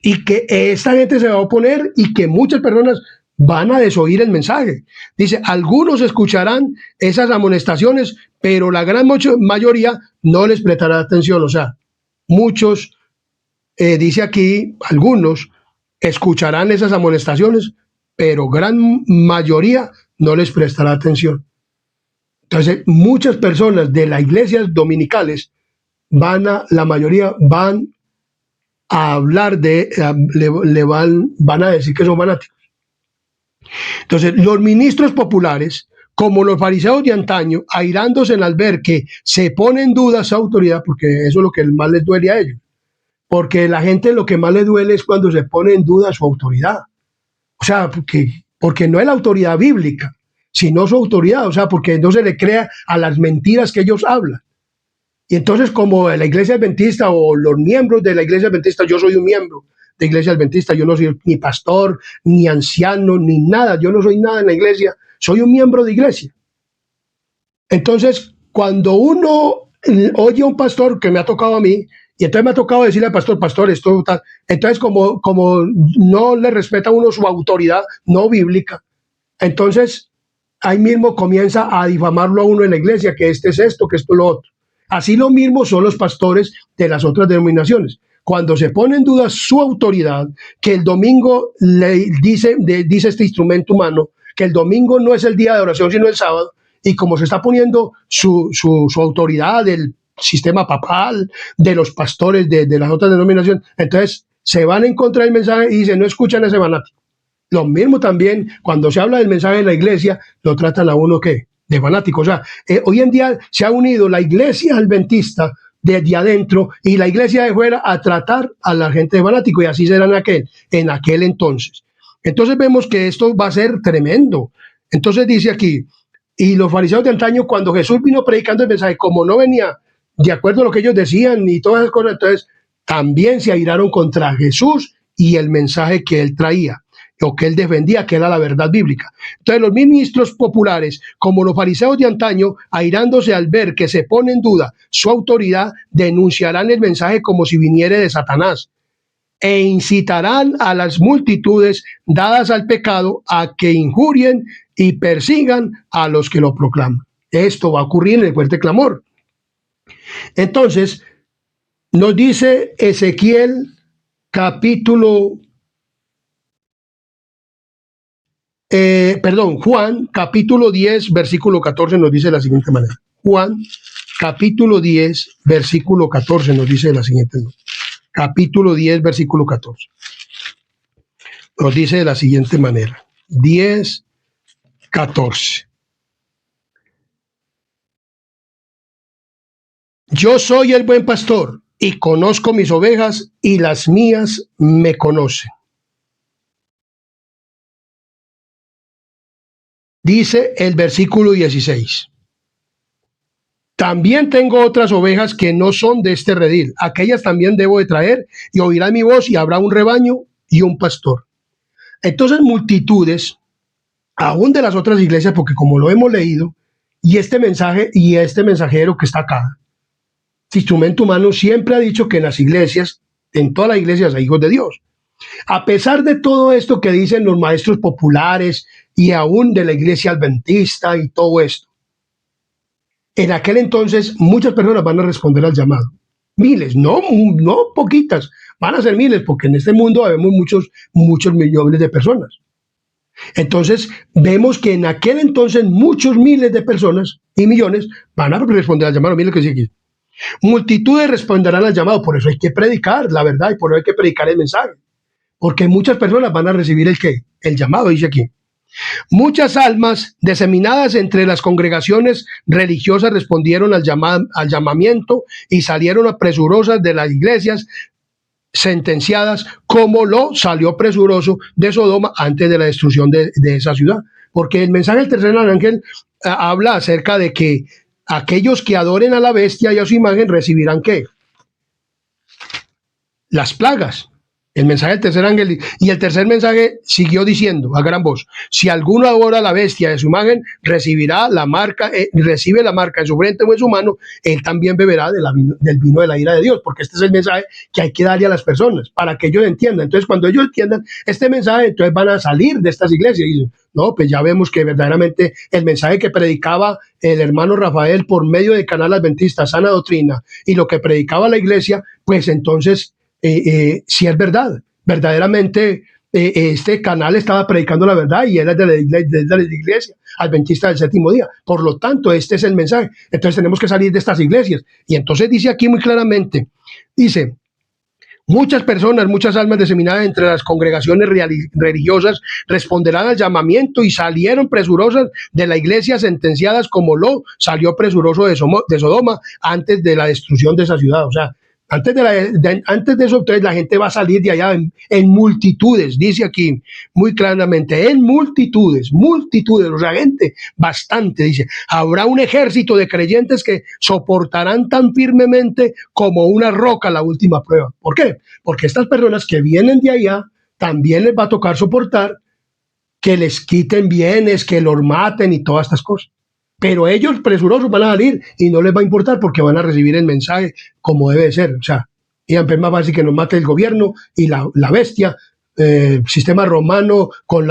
y que esta gente se va a oponer, y que muchas personas van a desoír el mensaje. Dice, algunos escucharán esas amonestaciones, pero la gran mayoría no les prestará atención. O sea, muchos, dice aquí, algunos escucharán esas amonestaciones, pero gran mayoría no les prestará atención. Entonces, muchas personas de las iglesias dominicales la mayoría van a hablar van a decir que son fanáticos. Entonces, los ministros populares, como los fariseos de antaño, airándose al ver que se pone en duda su autoridad, porque eso es lo que más les duele a ellos, porque la gente lo que más le duele es cuando se pone en duda su autoridad. O sea, porque no es la autoridad bíblica, sino su autoridad, o sea, porque no se le crea a las mentiras que ellos hablan. Y entonces, como la iglesia adventista o los miembros de la iglesia adventista, yo soy un miembro de iglesia adventista, yo no soy ni pastor, ni anciano, ni nada, yo no soy nada en la iglesia, soy un miembro de iglesia. Entonces, cuando uno oye a un pastor, que me ha tocado a mí, Y entonces me ha tocado decirle al pastor, pastor, esto tal. Entonces, como no le respeta a uno su autoridad no bíblica, entonces ahí mismo comienza a difamarlo a uno en la iglesia, que este es esto, que esto es lo otro. Así lo mismo son los pastores de las otras denominaciones. Cuando se pone en duda su autoridad, que el domingo le dice este instrumento humano, que el domingo no es el día de oración, sino el sábado, y como se está poniendo su autoridad del sistema papal, de los pastores de las otras denominaciones, entonces se van en contra del mensaje y dicen, no escuchan a ese fanático. Lo mismo también cuando se habla del mensaje de la iglesia, lo tratan a uno ¿qué? De fanático. O sea, hoy en día se ha unido la iglesia adventista desde adentro y la iglesia de fuera a tratar a la gente de fanático, y así será en aquel entonces. Entonces vemos que esto va a ser tremendo. Entonces dice aquí, y los fariseos de antaño, cuando Jesús vino predicando el mensaje, como no venía de acuerdo a lo que ellos decían y todas esas cosas, entonces también se airaron contra Jesús y el mensaje que él traía, o que él defendía, que era la verdad bíblica. Entonces los ministros populares, como los fariseos de antaño, airándose al ver que se pone en duda su autoridad, denunciarán el mensaje como si viniere de Satanás, e incitarán a las multitudes dadas al pecado a que injurien y persigan a los que lo proclaman. Esto va a ocurrir en el fuerte clamor. Entonces, nos dice Ezequiel capítulo Juan capítulo 10, versículo 14 nos dice de la siguiente manera. Juan capítulo 10, versículo 14 nos dice de la siguiente manera. Capítulo 10, versículo 14. Nos dice de la siguiente manera. 10, 14. Yo soy el buen pastor y conozco mis ovejas y las mías me conocen. Dice el versículo 16. También tengo otras ovejas que no son de este redil. Aquellas también debo de traer y oirán mi voz y habrá un rebaño y un pastor. Entonces multitudes, aún de las otras iglesias, porque como lo hemos leído, y este mensajero que está acá, este instrumento humano, siempre ha dicho que en las iglesias, en todas las iglesias hay hijos de Dios. A pesar de todo esto que dicen los maestros populares y aún de la iglesia adventista y todo esto, en aquel entonces muchas personas van a responder al llamado. Miles, no poquitas, van a ser miles, porque en este mundo habemos muchos millones de personas. Entonces vemos que en aquel entonces muchos miles de personas y millones van a responder al llamado. Miren lo que dice aquí. Multitudes responderán al llamado, por eso hay que predicar la verdad y por eso hay que predicar el mensaje. Porque muchas personas van a recibir el llamado, dice aquí. Muchas almas diseminadas entre las congregaciones religiosas respondieron al llamamiento y salieron apresurosas de las iglesias sentenciadas, como lo salió presuroso de Sodoma antes de la destrucción de esa ciudad. Porque el mensaje del tercer ángel habla acerca de que aquellos que adoren a la bestia y a su imagen recibirán ¿qué? Las plagas. El mensaje del tercer ángel, y el tercer mensaje siguió diciendo a gran voz: si alguno adora a la bestia de su imagen, recibirá la marca, recibe la marca en su frente o en su mano, él también beberá del vino de la ira de Dios, porque este es el mensaje que hay que darle a las personas, para que ellos entiendan. Entonces, cuando ellos entiendan este mensaje, entonces van a salir de estas iglesias y dicen, no, pues ya vemos que verdaderamente el mensaje que predicaba el hermano Rafael por medio del canal adventista Sana Doctrina y lo que predicaba la iglesia, pues entonces si es verdad, verdaderamente este canal estaba predicando la verdad y era de la iglesia adventista del séptimo día. Por lo tanto, este es el mensaje. Entonces tenemos que salir de estas iglesias. Y entonces dice aquí muy claramente, dice, muchas personas, muchas almas diseminadas entre las congregaciones religiosas responderán al llamamiento y salieron presurosas de la iglesia sentenciadas como lo salió presuroso de Sodoma antes de la destrucción de esa ciudad. O sea, antes de eso, entonces la gente va a salir de allá en multitudes, dice aquí muy claramente, en multitudes, o sea, gente bastante, dice, habrá un ejército de creyentes que soportarán tan firmemente como una roca la última prueba. ¿Por qué? Porque estas personas que vienen de allá, también les va a tocar soportar que les quiten bienes, que los maten y todas estas cosas. Pero ellos presurosos van a salir y no les va a importar porque van a recibir el mensaje como debe ser. O sea, Y es más fácil que nos mate el gobierno y la bestia, sistema romano con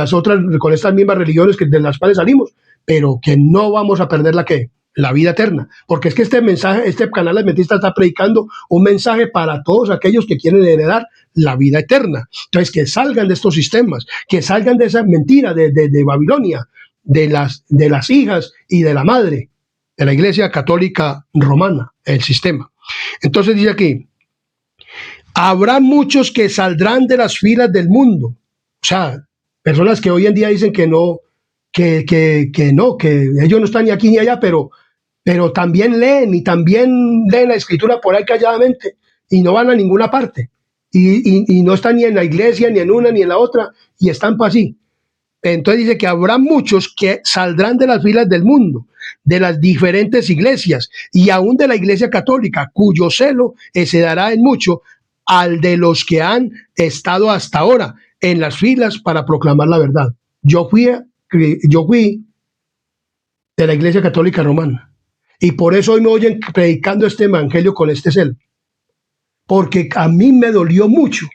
con estas mismas religiones de las cuales salimos, pero que no vamos a perder la vida eterna. Porque es que este mensaje, este canal adventista está predicando un mensaje para todos aquellos que quieren heredar la vida eterna. Entonces, que salgan de estos sistemas, que salgan de esa mentira de Babilonia, de las hijas y de la madre de la Iglesia Católica Romana, el sistema. Entonces dice aquí, habrá muchos que saldrán de las filas del mundo. O sea, personas que hoy en día dicen que no, que ellos no están ni aquí ni allá, pero también leen la escritura por ahí calladamente y no van a ninguna parte. Y no están ni en la iglesia, ni en una, ni en la otra, y están para así. Entonces dice que habrá muchos que saldrán de las filas del mundo, de las diferentes iglesias y aún de la iglesia católica, cuyo celo excederá en mucho al de los que han estado hasta ahora en las filas para proclamar la verdad. Yo fui de la iglesia católica romana y por eso hoy me oyen predicando este evangelio con este celo, porque a mí me dolió mucho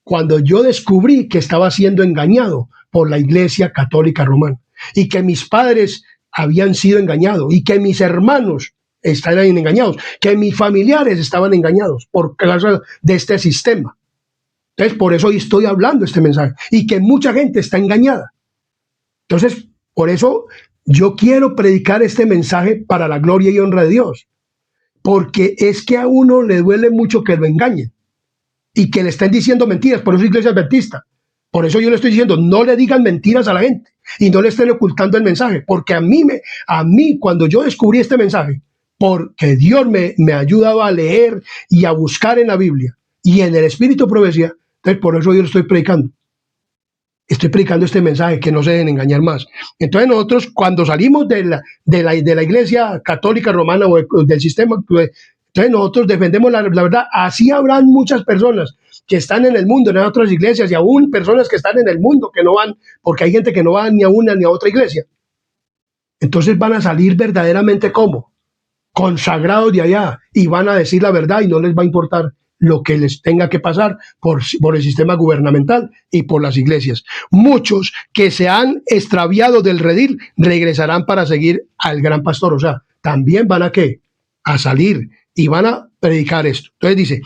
cuando yo descubrí que estaba siendo engañado por la Iglesia Católica Romana y que mis padres habían sido engañados y que mis hermanos estaban engañados, que mis familiares estaban engañados por causa de este sistema. Entonces, por eso hoy estoy hablando este mensaje y que mucha gente está engañada. Entonces, por eso yo quiero predicar este mensaje para la gloria y honra de Dios, porque es que a uno le duele mucho que lo engañen y que le estén diciendo mentiras. Por eso Iglesia Adventista, por eso yo le estoy diciendo, no le digan mentiras a la gente y no le estén ocultando el mensaje, porque a mí cuando yo descubrí este mensaje, porque Dios me ha ayudado a leer y a buscar en la Biblia y en el Espíritu de Profecía, entonces por eso yo lo estoy predicando este mensaje, que no se deben engañar más. Entonces nosotros cuando salimos de la Iglesia Católica Romana o del sistema, entonces nosotros defendemos la verdad. Así habrán muchas personas que están en el mundo, en otras iglesias, y aún personas que están en el mundo que no van, porque hay gente que no va ni a una ni a otra iglesia. Entonces van a salir verdaderamente como consagrados de allá y van a decir la verdad y no les va a importar lo que les tenga que pasar por el sistema gubernamental y por las iglesias. Muchos que se han extraviado del redil regresarán para seguir al gran pastor. O sea, también van a salir y van a predicar esto. Entonces dice,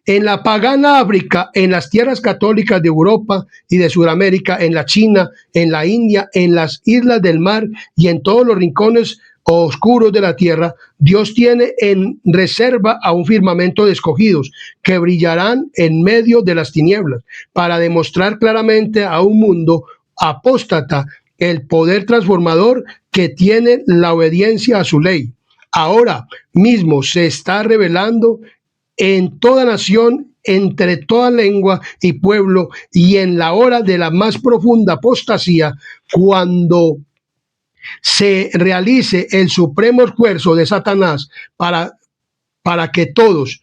en la pagana África, en las tierras católicas de Europa y de Sudamérica, en la China, en la India, en las islas del mar y en todos los rincones oscuros de la tierra, Dios tiene en reserva a un firmamento de escogidos que brillarán en medio de las tinieblas para demostrar claramente a un mundo apóstata el poder transformador que tiene la obediencia a su ley. Ahora mismo se está revelando en toda nación, entre toda lengua y pueblo, y en la hora de la más profunda apostasía, cuando se realice el supremo esfuerzo de Satanás para que todos,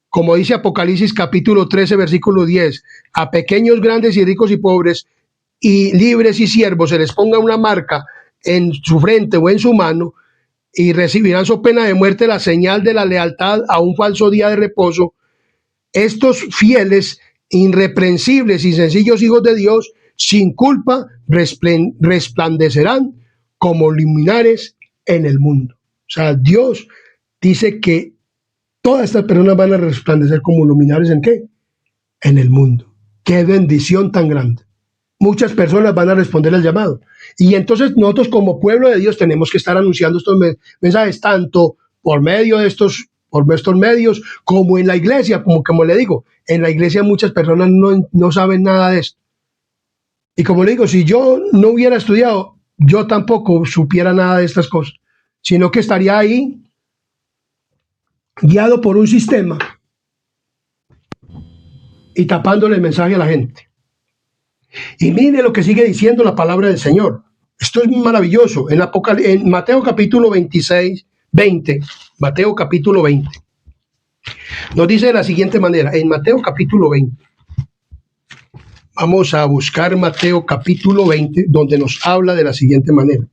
como dice Apocalipsis capítulo 13, versículo 10, a pequeños, grandes y ricos y pobres, y libres y siervos, se les ponga una marca en su frente o en su mano, y recibirán su pena de muerte la señal de la lealtad a un falso día de reposo. Estos fieles, irreprensibles y sencillos hijos de Dios, sin culpa, resplandecerán como luminares en el mundo. O sea, Dios dice que todas estas personas van a resplandecer como luminares ¿en qué? En el mundo. ¡Qué bendición tan grande! Muchas personas van a responder al llamado. Y entonces nosotros como pueblo de Dios tenemos que estar anunciando estos mensajes tanto por medio de estos medios como en la iglesia, como le digo, en la iglesia muchas personas no saben nada de esto. Y como le digo, si yo no hubiera estudiado, yo tampoco supiera nada de estas cosas, sino que estaría ahí guiado por un sistema y tapándole el mensaje a la gente. Y mire lo que sigue diciendo la palabra del Señor. Esto es maravilloso. En Mateo capítulo 20, Mateo capítulo 20, nos dice de la siguiente manera, en Mateo capítulo 20, vamos a buscar Mateo capítulo 20, donde nos habla de la siguiente manera.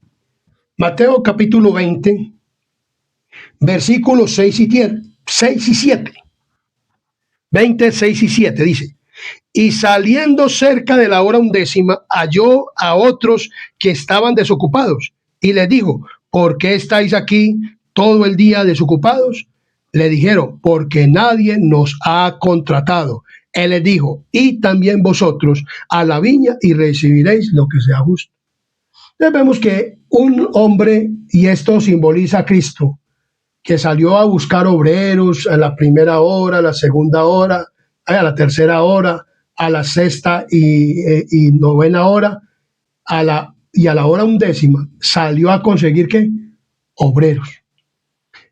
Mateo capítulo 20, versículos 6 y 7. 20, 6 y 7 dice: y saliendo cerca de la hora 11, halló a otros que estaban desocupados y les dijo: ¿por qué estáis aquí todo el día desocupados? Le dijeron: porque nadie nos ha contratado. Él les dijo: y también vosotros a la viña y recibiréis lo que sea justo. Entonces vemos que un hombre, y esto simboliza a Cristo, que salió a buscar obreros a la primera hora, a la segunda hora, a la tercera hora, a la sexta y novena hora, a la hora 11, salió a conseguir ¿qué? Obreros.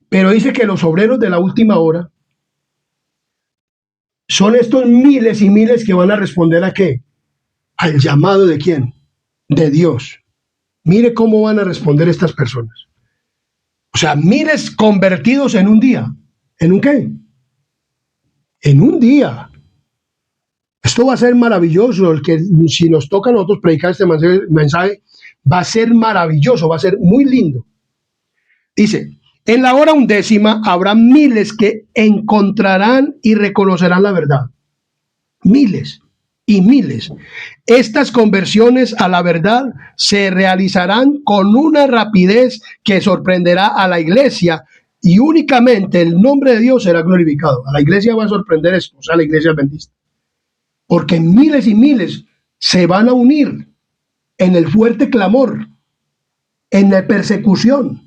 Pero dice que los obreros de la última hora son estos miles y miles que van a responder ¿a qué? Al llamado ¿de quién? De Dios. Mire cómo van a responder estas personas. O sea, miles convertidos en un día. ¿En un qué? En un día. Esto va a ser maravilloso. El que, si nos toca a nosotros predicar este mensaje, va a ser maravilloso, va a ser muy lindo. Dice: en la hora 11 habrá miles que encontrarán y reconocerán la verdad. Miles y miles. Estas conversiones a la verdad se realizarán con una rapidez que sorprenderá a la iglesia, y únicamente el nombre de Dios será glorificado. A la iglesia va a sorprender esto, o sea, la iglesia adventista. Porque miles y miles se van a unir en el fuerte clamor, en la persecución,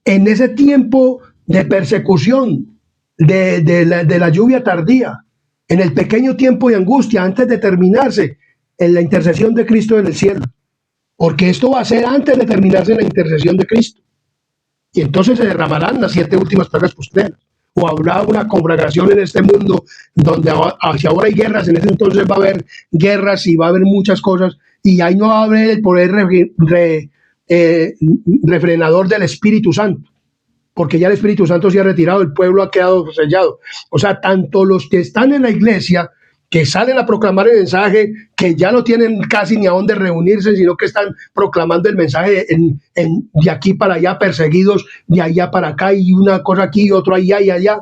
en ese tiempo de persecución, de la lluvia tardía, en el pequeño tiempo de angustia antes de terminarse en la intercesión de Cristo en el cielo. Porque esto va a ser antes de terminarse en la intercesión de Cristo. Y entonces se derramarán las 7 últimas plagas postreras. O habrá una conflagración en este mundo donde hacia ahora hay guerras, en ese entonces va a haber guerras y va a haber muchas cosas, y ahí no va a haber el poder refrenador del Espíritu Santo, porque ya el Espíritu Santo se ha retirado, el pueblo ha quedado sellado. O sea, tanto los que están en la iglesia, que salen a proclamar el mensaje, que ya no tienen casi ni a dónde reunirse, sino que están proclamando el mensaje de aquí para allá, perseguidos de allá para acá, y una cosa aquí y otra allá y allá,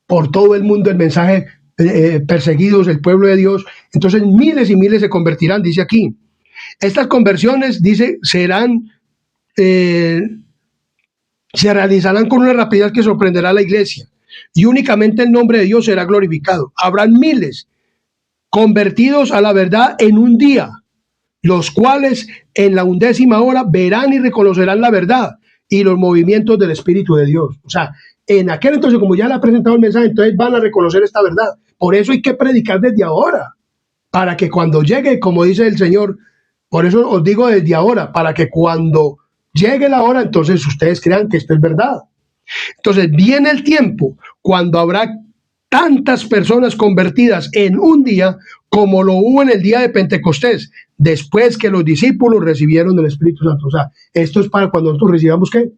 por todo el mundo el mensaje, perseguidos, el pueblo de Dios. Entonces miles y miles se convertirán, dice aquí. Estas conversiones, dice, se realizarán con una rapidez que sorprenderá a la iglesia, y únicamente el nombre de Dios será glorificado. Habrán miles convertidos a la verdad en un día, los cuales en la 11 hora verán y reconocerán la verdad y los movimientos del Espíritu de Dios. O sea, en aquel entonces, como ya le ha presentado el mensaje, entonces van a reconocer esta verdad. Por eso hay que predicar desde ahora, para que cuando llegue, como dice el Señor, por eso os digo desde ahora, para que cuando llegue la hora, entonces ustedes crean que esto es verdad. Entonces viene el tiempo cuando habrá tantas personas convertidas en un día como lo hubo en el día de Pentecostés, después que los discípulos recibieron el Espíritu Santo. O sea, esto es para cuando nosotros recibamos ¿qué?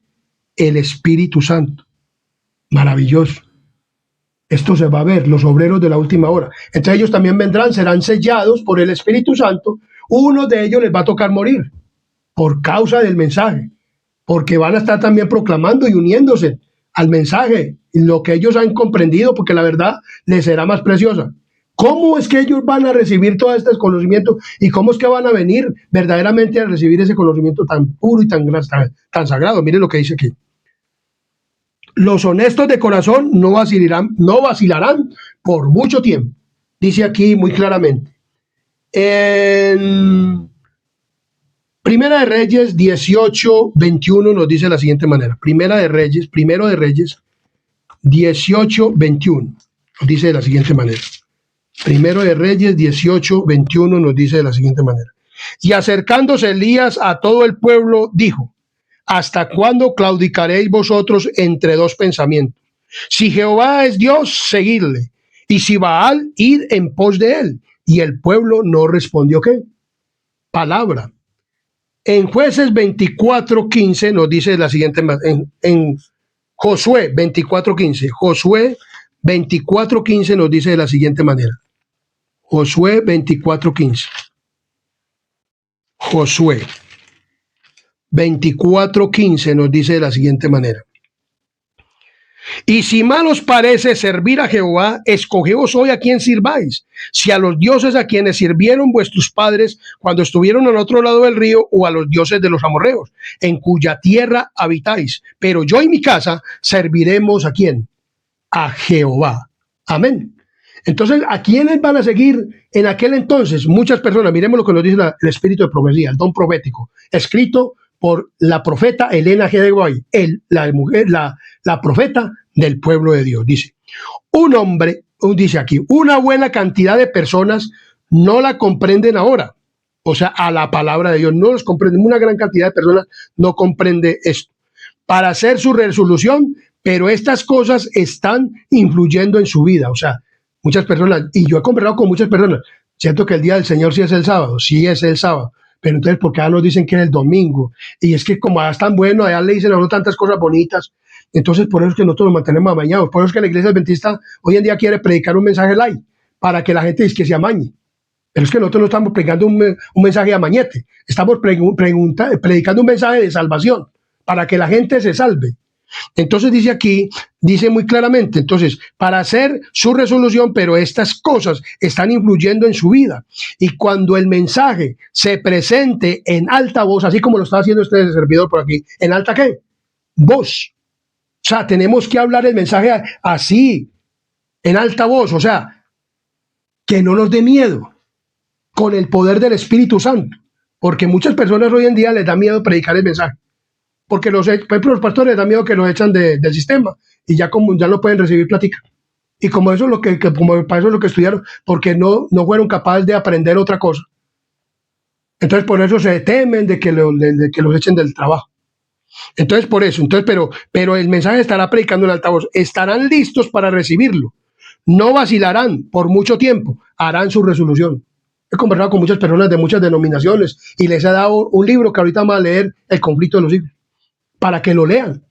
El Espíritu Santo. Maravilloso. Esto se va a ver, los obreros de la última hora. Entonces ellos también vendrán, serán sellados por el Espíritu Santo. Uno de ellos les va a tocar morir por causa del mensaje, porque van a estar también proclamando y uniéndose al mensaje, lo que ellos han comprendido, porque la verdad les será más preciosa. ¿Cómo es que ellos van a recibir todo este conocimiento, y cómo es que van a venir verdaderamente a recibir ese conocimiento tan puro y tan sagrado? Miren lo que dice aquí. Los honestos de corazón no vacilarán por mucho tiempo. Dice aquí muy claramente. En Primera de Reyes 18:21 nos dice de la siguiente manera. Primero de Reyes 18:21 nos dice de la siguiente manera. Primero de Reyes 18:21 nos dice de la siguiente manera. Y acercándose Elías a todo el pueblo, dijo: ¿hasta cuándo claudicaréis vosotros entre dos pensamientos? Si Jehová es Dios, seguidle, y si Baal, id en pos de él. Y el pueblo no respondió ¿qué? Palabra. En Jueces 24:15 nos dice de la siguiente manera. En Josué 24:15. Josué 24:15 nos dice de la siguiente manera. Josué 24:15. Josué 24:15 nos dice de la siguiente manera. Y si mal os parece servir a Jehová, escogeos hoy a quién sirváis, si a los dioses a quienes sirvieron vuestros padres cuando estuvieron al otro lado del río, o a los dioses de los amorreos, en cuya tierra habitáis. Pero yo y mi casa serviremos ¿a quién? A Jehová. Amén. Entonces, ¿a quiénes van a seguir en aquel entonces? Muchas personas. Miremos lo que nos dice el espíritu de profecía, el don profético, escrito por la profeta Elena G. de White, la profeta del pueblo de Dios. Dice, un hombre, dice aquí, una buena cantidad de personas no la comprenden ahora. O sea, a la palabra de Dios no los comprenden. Una gran cantidad de personas no comprende esto. Para hacer su resolución, pero estas cosas están influyendo en su vida. O sea, muchas personas, y yo he conversado con muchas personas, siento que el día del Señor sí es el sábado, sí es el sábado, pero entonces ¿por qué nos dicen que es el domingo? Y es que como allá es tan bueno, allá le dicen a uno tantas cosas bonitas, entonces por eso es que nosotros nos mantenemos amañados, por eso es que la iglesia adventista hoy en día quiere predicar un mensaje light, para que la gente dice que se amañe. Pero es que nosotros no estamos predicando un mensaje de amañete, estamos predicando un mensaje de salvación, para que la gente se salve. Entonces dice aquí, dice muy claramente, entonces, para hacer su resolución, pero estas cosas están influyendo en su vida. Y cuando el mensaje se presente en alta voz, así como lo está haciendo este servidor por aquí, ¿en alta qué? Voz. O sea, tenemos que hablar el mensaje así, en alta voz, o sea, que no nos dé miedo, con el poder del Espíritu Santo. Porque muchas personas hoy en día les da miedo predicar el mensaje. Porque por ejemplo, los pastores les da miedo que los echan del sistema y ya no pueden recibir plática. Y como eso es lo como para eso es lo que estudiaron, porque no fueron capaces de aprender otra cosa. Entonces por eso se temen de que los echen del trabajo. Entonces por eso, pero el mensaje estará predicando en altavoz. Estarán listos para recibirlo. No vacilarán por mucho tiempo. Harán su resolución. He conversado con muchas personas de muchas denominaciones y les he dado un libro que ahorita vamos a leer, El conflicto de los siglos, para que lo lean.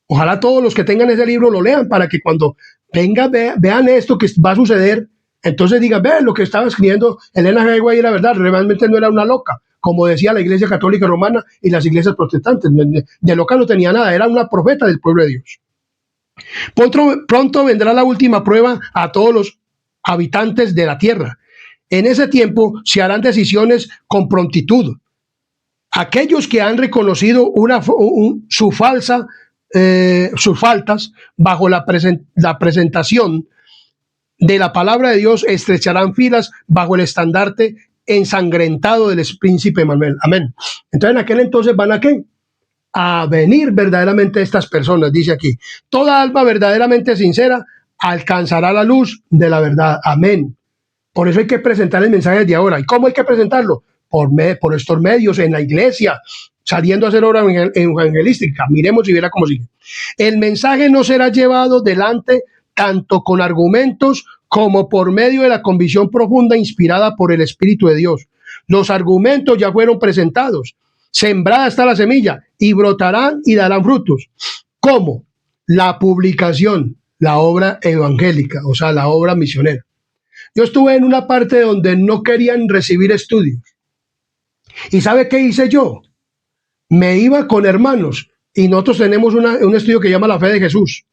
Ojalá todos los que tengan ese libro lo lean, para que cuando vean esto que va a suceder, entonces digan, vean, lo que estaba escribiendo Elena G. White era verdad, realmente no era una loca, como decía la Iglesia Católica Romana y las iglesias protestantes. De loca no tenía nada, era una profeta del pueblo de Dios. Pronto vendrá la última prueba a todos los habitantes de la tierra. En ese tiempo se harán decisiones con prontitud. Aquellos que han reconocido sus faltas bajo la presentación de la palabra de Dios estrecharán filas bajo el estandarte ensangrentado del príncipe Manuel. Amén. Entonces en aquel entonces van a ¿qué? A venir verdaderamente estas personas, dice aquí. Toda alma verdaderamente sincera alcanzará la luz de la verdad. Amén. Por eso hay que presentar el mensaje de ahora. ¿Y cómo hay que presentarlo? Por estos medios, en la iglesia, saliendo a hacer obra evangelística. Miremos y verá cómo sigue. El mensaje no será llevado delante tanto con argumentos como por medio de la convicción profunda inspirada por el Espíritu de Dios. Los argumentos ya fueron presentados. Sembrada está la semilla y brotarán y darán frutos. ¿Cómo? La publicación, la obra evangélica, o sea, la obra misionera. Yo estuve en una parte donde no querían recibir estudios. ¿Y sabe qué hice yo? Me iba con hermanos y nosotros tenemos un estudio que llama La Fe de Jesús.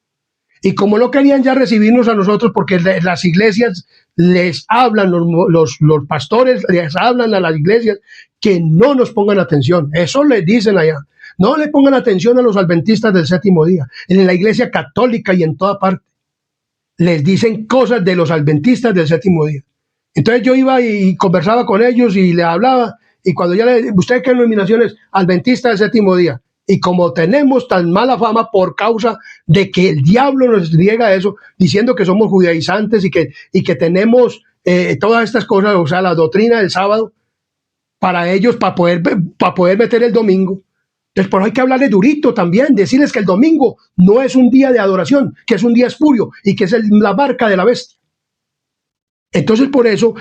Y como no querían ya recibirnos a nosotros, porque las iglesias les hablan, los pastores les hablan a las iglesias que no nos pongan atención. Eso les dicen allá. No le pongan atención a los adventistas del séptimo día. En la iglesia católica y en toda parte les dicen cosas de los adventistas del séptimo día. Entonces yo iba y conversaba con ellos y les hablaba. Y cuando ya ¿usted qué denominación es? Adventista del séptimo día. Y como tenemos tan mala fama por causa de que el diablo nos riega eso, diciendo que somos judaizantes y que tenemos todas estas cosas, o sea, la doctrina del sábado, para ellos, para poder meter el domingo. Entonces, por eso hay que hablarles durito también, decirles que el domingo no es un día de adoración, que es un día espurio y que es la marca de la bestia. Entonces, por eso,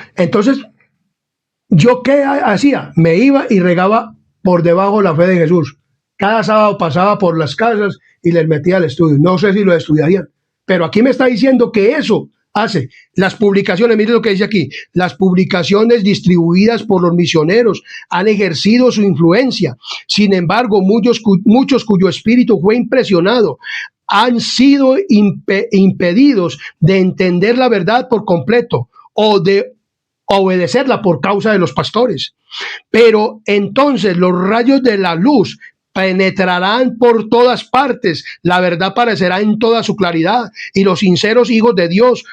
¿yo qué hacía? Me iba y regaba por debajo la fe de Jesús. Cada sábado pasaba por las casas y les metía al estudio. No sé si lo estudiarían, pero aquí me está diciendo que eso hace. Las publicaciones, mire lo que dice aquí, las publicaciones distribuidas por los misioneros han ejercido su influencia. Sin embargo, muchos cuyo espíritu fue impresionado han sido impedidos de entender la verdad por completo o de obedecerla por causa de los pastores. Pero entonces los rayos de la luz penetrarán por todas partes, la verdad aparecerá en toda su claridad y los sinceros hijos de Dios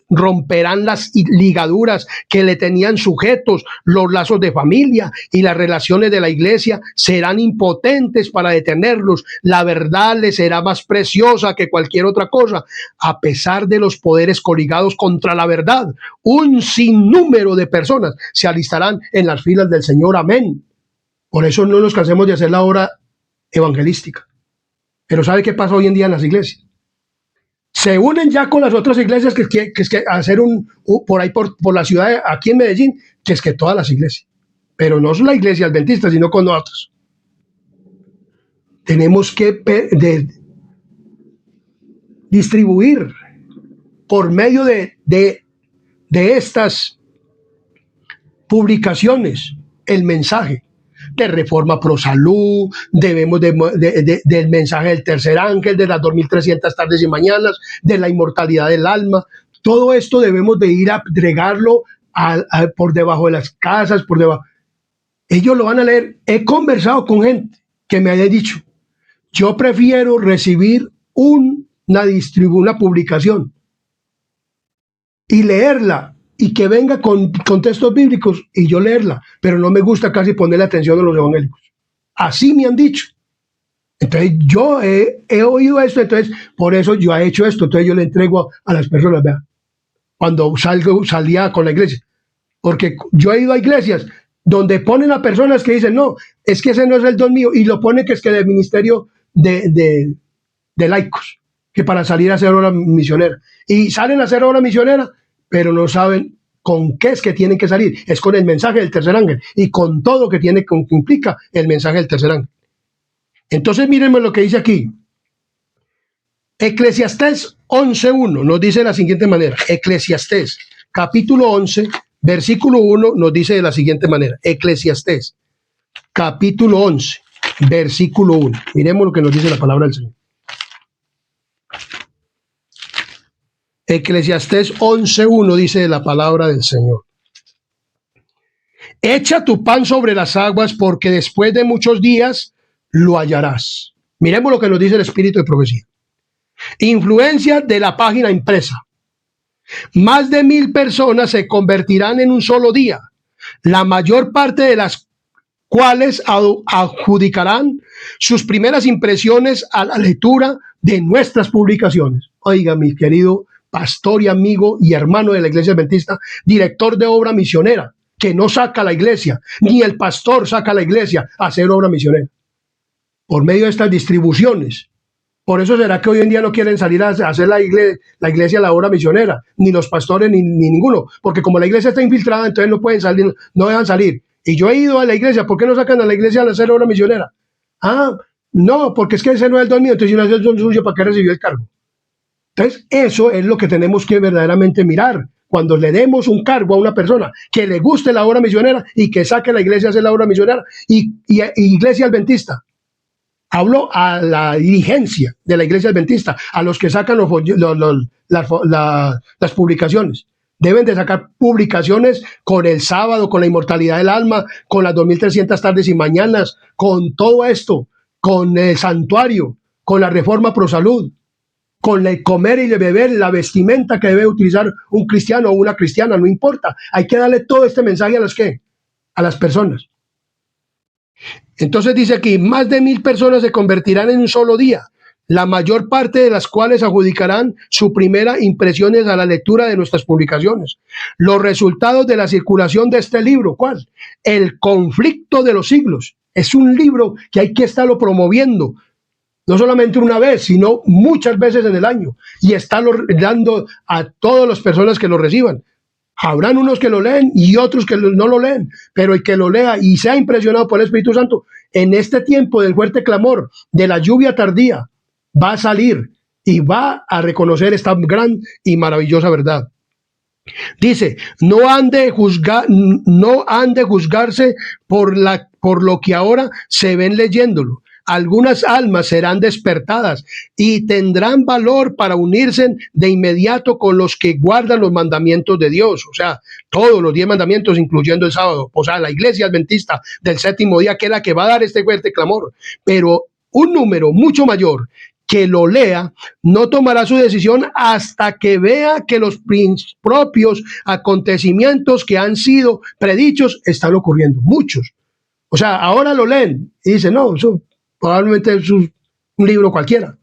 romperán las ligaduras que le tenían sujetos, los lazos de familia y las relaciones de la iglesia serán impotentes para detenerlos. La verdad les será más preciosa que cualquier otra cosa. A pesar de los poderes coligados contra la verdad, un sinnúmero de personas se alistarán en las filas del Señor. Amén. Por eso no nos cansemos de hacer la obra evangelística. Pero ¿sabe qué pasa hoy en día en las iglesias? Se unen ya con las otras iglesias que hacer por ahí por la ciudad, aquí en Medellín, que es que todas las iglesias. Pero no es la iglesia adventista, sino con otras. Tenemos que distribuir por medio de estas publicaciones el mensaje de Reforma Pro Salud, debemos del mensaje del tercer ángel, de las 2300 tardes y mañanas, de la inmortalidad del alma. Todo esto debemos de ir a regarlo por debajo de las casas, por debajo. Ellos lo van a leer. He conversado con gente que me haya dicho, yo prefiero recibir una publicación y leerla y que venga con textos bíblicos y yo leerla, pero no me gusta casi ponerle atención a los evangélicos. Así me han dicho. Entonces yo he oído esto, entonces por eso yo he hecho esto, entonces yo le entrego a las personas, vean, cuando salía con la iglesia, porque yo he ido a iglesias donde ponen a personas que dicen, no, es que ese no es el don mío, y lo pone que es que del ministerio de laicos, que para salir a hacer obra misionera, y salen a hacer obra misionera, pero no saben con qué es que tienen que salir. Es con el mensaje del tercer ángel y con todo que implica el mensaje del tercer ángel. Entonces mírenme lo que dice aquí. Eclesiastés 11.1 nos dice de la siguiente manera. Eclesiastés capítulo 11, versículo 1 nos dice de la siguiente manera. Eclesiastés capítulo 11, versículo 1. Miremos lo que nos dice la palabra del Señor. Eclesiastés 11.1 dice de la palabra del Señor. Echa tu pan sobre las aguas, porque después de muchos días lo hallarás. Miremos lo que nos dice el Espíritu de Profecía. Influencia de la página impresa. Más de 1000 personas se convertirán en un solo día, la mayor parte de las cuales adjudicarán sus primeras impresiones a la lectura de nuestras publicaciones. Oiga, mi querido pastor y amigo y hermano de la Iglesia Adventista, director de obra misionera, que no saca la iglesia, ni el pastor saca la iglesia a hacer obra misionera, por medio de estas distribuciones. Por eso será que hoy en día no quieren salir a hacer la iglesia la obra misionera, ni los pastores, ni ninguno, porque como la iglesia está infiltrada, entonces no pueden salir, no dejan salir. Y yo he ido a la iglesia, ¿por qué no sacan a la iglesia a hacer obra misionera? Ah, no, porque es que ese no es el don mío, entonces si no es el don suyo, ¿para qué recibió el cargo? Entonces, eso es lo que tenemos que verdaderamente mirar. Cuando le demos un cargo a una persona que le guste la obra misionera y que saque la iglesia a hacer la obra misionera y iglesia adventista. Hablo a la dirigencia de la iglesia adventista, a los que sacan las publicaciones. Deben de sacar publicaciones con el sábado, con la inmortalidad del alma, con las 2300 tardes y mañanas, con todo esto, con el santuario, con la Reforma Pro Salud, con el comer y el beber, la vestimenta que debe utilizar un cristiano o una cristiana, no importa. Hay que darle todo este mensaje a las personas. Entonces dice aquí, más de 1000 personas se convertirán en un solo día, la mayor parte de las cuales adjudicarán su primera impresiones a la lectura de nuestras publicaciones. Los resultados de la circulación de este libro, ¿cuál? El conflicto de los siglos. Es un libro que hay que estarlo promoviendo, no solamente una vez, sino muchas veces en el año, y estarlo dando a todas las personas que lo reciban. Habrán unos que lo leen y otros que no lo leen, pero el que lo lea y sea impresionado por el Espíritu Santo, en este tiempo del fuerte clamor, de la lluvia tardía, va a salir y va a reconocer esta gran y maravillosa verdad. Dice, no han de juzgarse por lo que ahora se ven leyéndolo. algunas almas serán despertadas y tendrán valor para unirse de inmediato con los que guardan los mandamientos de Dios. O sea, todos los 10 mandamientos, incluyendo el sábado. O sea, la iglesia adventista del séptimo día, que es la que va a dar este fuerte clamor. Pero un número mucho mayor que lo lea no tomará su decisión hasta que vea que los propios acontecimientos que han sido predichos están ocurriendo. Muchos. O sea, ahora lo leen y dicen, no, eso probablemente es un libro cualquiera,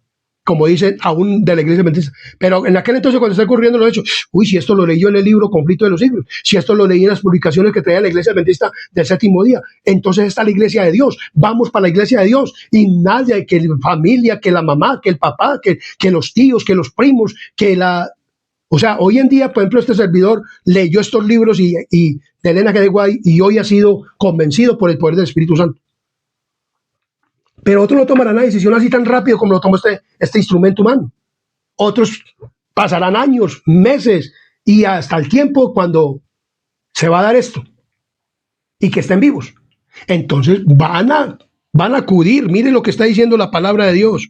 como dicen aún de la iglesia adventista. Pero en aquel entonces, cuando está ocurriendo los hechos, uy, si esto lo leí yo en el libro Conflicto de los Siglos, si esto lo leí en las publicaciones que traía la iglesia adventista del séptimo día, entonces está la iglesia de Dios. Vamos para la iglesia de Dios y nadie, que la familia, que la mamá, que el papá, que los tíos, que los primos, que la... O sea, hoy en día, por ejemplo, este servidor leyó estos libros y de Elena G. White y hoy ha sido convencido por el poder del Espíritu Santo. Pero otros no tomarán la decisión así tan rápido como lo tomó este instrumento humano. Otros pasarán años, meses y hasta el tiempo cuando se va a dar esto y que estén vivos. Entonces van a acudir. Miren lo que está diciendo la palabra de Dios.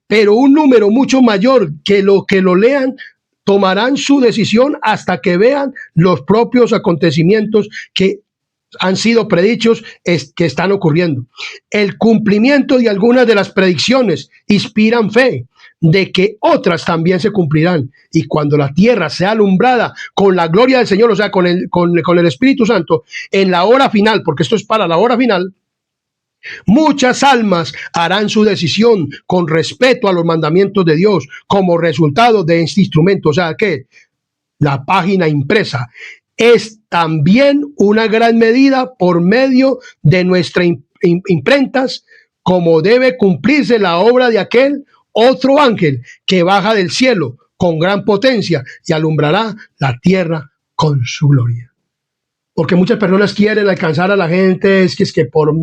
Pero un número mucho mayor que lo lean tomarán su decisión hasta que vean los propios acontecimientos que han sido predichos, que están ocurriendo. El cumplimiento de algunas de las predicciones inspiran fe de que otras también se cumplirán. Y cuando la tierra sea alumbrada con la gloria del Señor, o sea, con el Espíritu Santo, en la hora final, porque esto es para la hora final, muchas almas harán su decisión con respeto a los mandamientos de Dios como resultado de este instrumento. O sea, que la página impresa es también una gran medida por medio de nuestras imprentas, como debe cumplirse la obra de aquel otro ángel que baja del cielo con gran potencia y alumbrará la tierra con su gloria. Porque muchas personas quieren alcanzar a la gente, es que por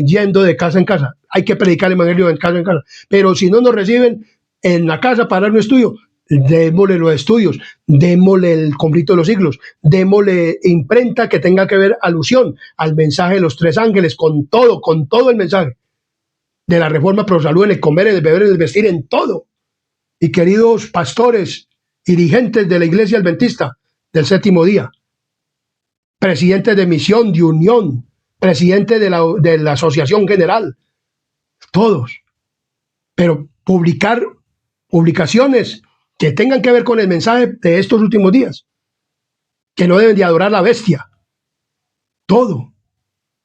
yendo de casa en casa. Hay que predicar el evangelio de casa en casa. Pero si no nos reciben en la casa para dar un estudio, démosle los estudios, démosle el conflicto de los siglos, démosle imprenta que tenga que ver alusión al mensaje de los tres ángeles, con todo el mensaje de la reforma pro salud, en el comer, en el beber, en el vestir, en todo. Y queridos pastores, dirigentes de la iglesia adventista del séptimo día, presidentes de misión, de unión, presidente de la asociación general, todos. Pero publicaciones que tengan que ver con el mensaje de estos últimos días, que no deben de adorar a la bestia, todo.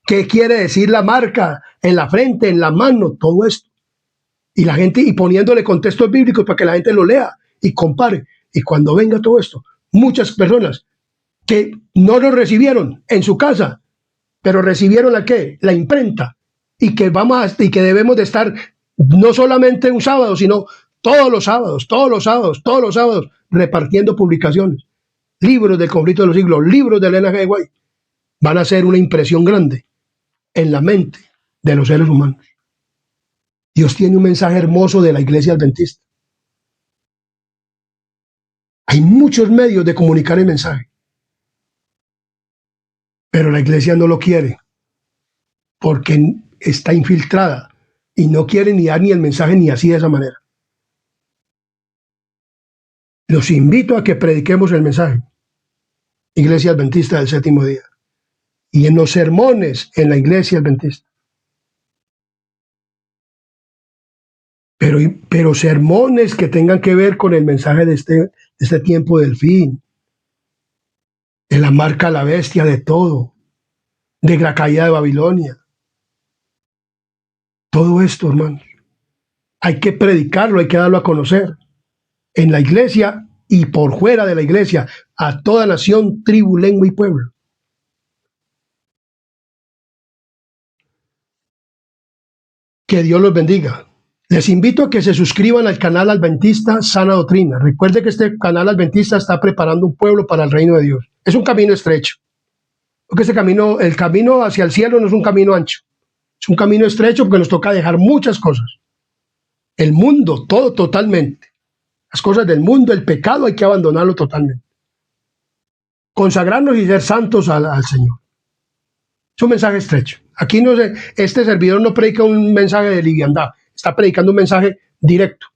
¿Qué quiere decir la marca en la frente, en la mano? Todo esto. Y la gente, y poniéndole contextos bíblicos para que la gente lo lea y compare. Y cuando venga todo esto, muchas personas que no lo recibieron en su casa, pero recibieron la imprenta, y que debemos de estar no solamente un sábado, sino todos los sábados, repartiendo publicaciones, libros del conflicto de los siglos, libros de Elena G. White, van a ser una impresión grande en la mente de los seres humanos. Dios tiene un mensaje hermoso de la iglesia adventista. Hay muchos medios de comunicar el mensaje, pero la iglesia no lo quiere porque está infiltrada y no quiere ni dar ni el mensaje ni así de esa manera. Los invito a que prediquemos el mensaje, iglesia adventista del séptimo día, y en los sermones en la iglesia adventista. Pero sermones que tengan que ver con el mensaje de este tiempo del fin, de la marca a la bestia, de todo, de la caída de Babilonia. Todo esto, hermanos, hay que predicarlo, hay que darlo a conocer en la iglesia y por fuera de la iglesia, a toda nación, tribu, lengua y pueblo. Que Dios los bendiga. Les invito a que se suscriban al canal Adventista Sana Doctrina. Recuerde que este canal Adventista está preparando un pueblo para el reino de Dios. Es un camino estrecho. Porque el camino hacia el cielo no es un camino ancho. Es un camino estrecho porque nos toca dejar muchas cosas. El mundo, todo totalmente. Las cosas del mundo, el pecado, hay que abandonarlo totalmente. Consagrarnos y ser santos al Señor. Es un mensaje estrecho. Aquí no sé, este servidor no predica un mensaje de liviandad, está predicando un mensaje directo.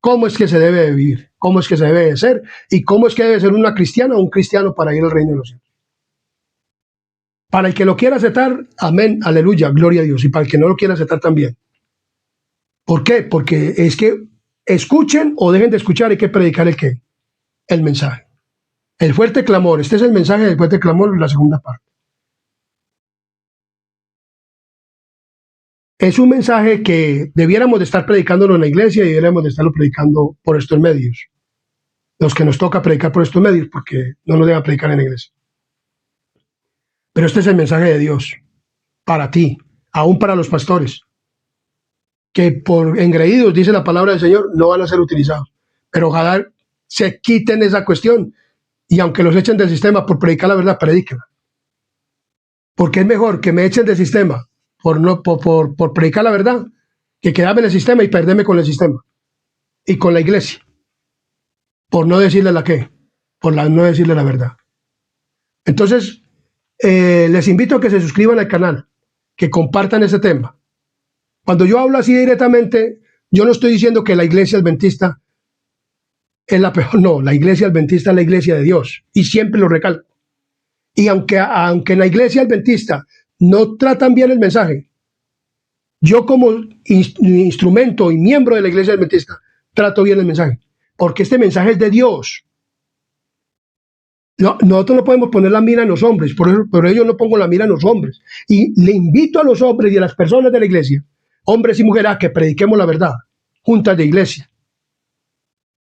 ¿Cómo es que se debe de vivir? ¿Cómo es que se debe de ser? ¿Y cómo es que debe ser una cristiana o un cristiano para ir al reino de los cielos? Para el que lo quiera aceptar, amén, aleluya, gloria a Dios. Y para el que no lo quiera aceptar también. ¿Por qué? Porque es que escuchen o dejen de escuchar, hay que predicar el mensaje. El fuerte clamor, este es el mensaje del fuerte clamor, la segunda parte. Es un mensaje que debiéramos de estar predicándolo en la iglesia y debiéramos de estarlo predicando por estos medios. Los que nos toca predicar por estos medios, porque no nos dejan predicar en la iglesia. Pero este es el mensaje de Dios para ti, aún para los pastores, que por engreídos, dice la palabra del Señor, no van a ser utilizados. Pero ojalá se quiten esa cuestión y aunque los echen del sistema por predicar la verdad, predíquenla. Porque es mejor que me echen del sistema por predicar la verdad que quedarme en el sistema y perderme con el sistema y con la iglesia por no decirle la qué, no decirle la verdad. Entonces, les invito a que se suscriban al canal, que compartan ese tema. Cuando yo hablo así directamente, yo no estoy diciendo que la iglesia adventista es la peor, no, la iglesia adventista es la iglesia de Dios, y siempre lo recalco. Y aunque en la iglesia adventista no tratan bien el mensaje, yo como instrumento y miembro de la iglesia adventista trato bien el mensaje, porque este mensaje es de Dios. No, nosotros no podemos poner la mira en los hombres, por ello no pongo la mira en los hombres. Y le invito a los hombres y a las personas de la iglesia, hombres y mujeres, a que prediquemos la verdad, juntas de iglesia.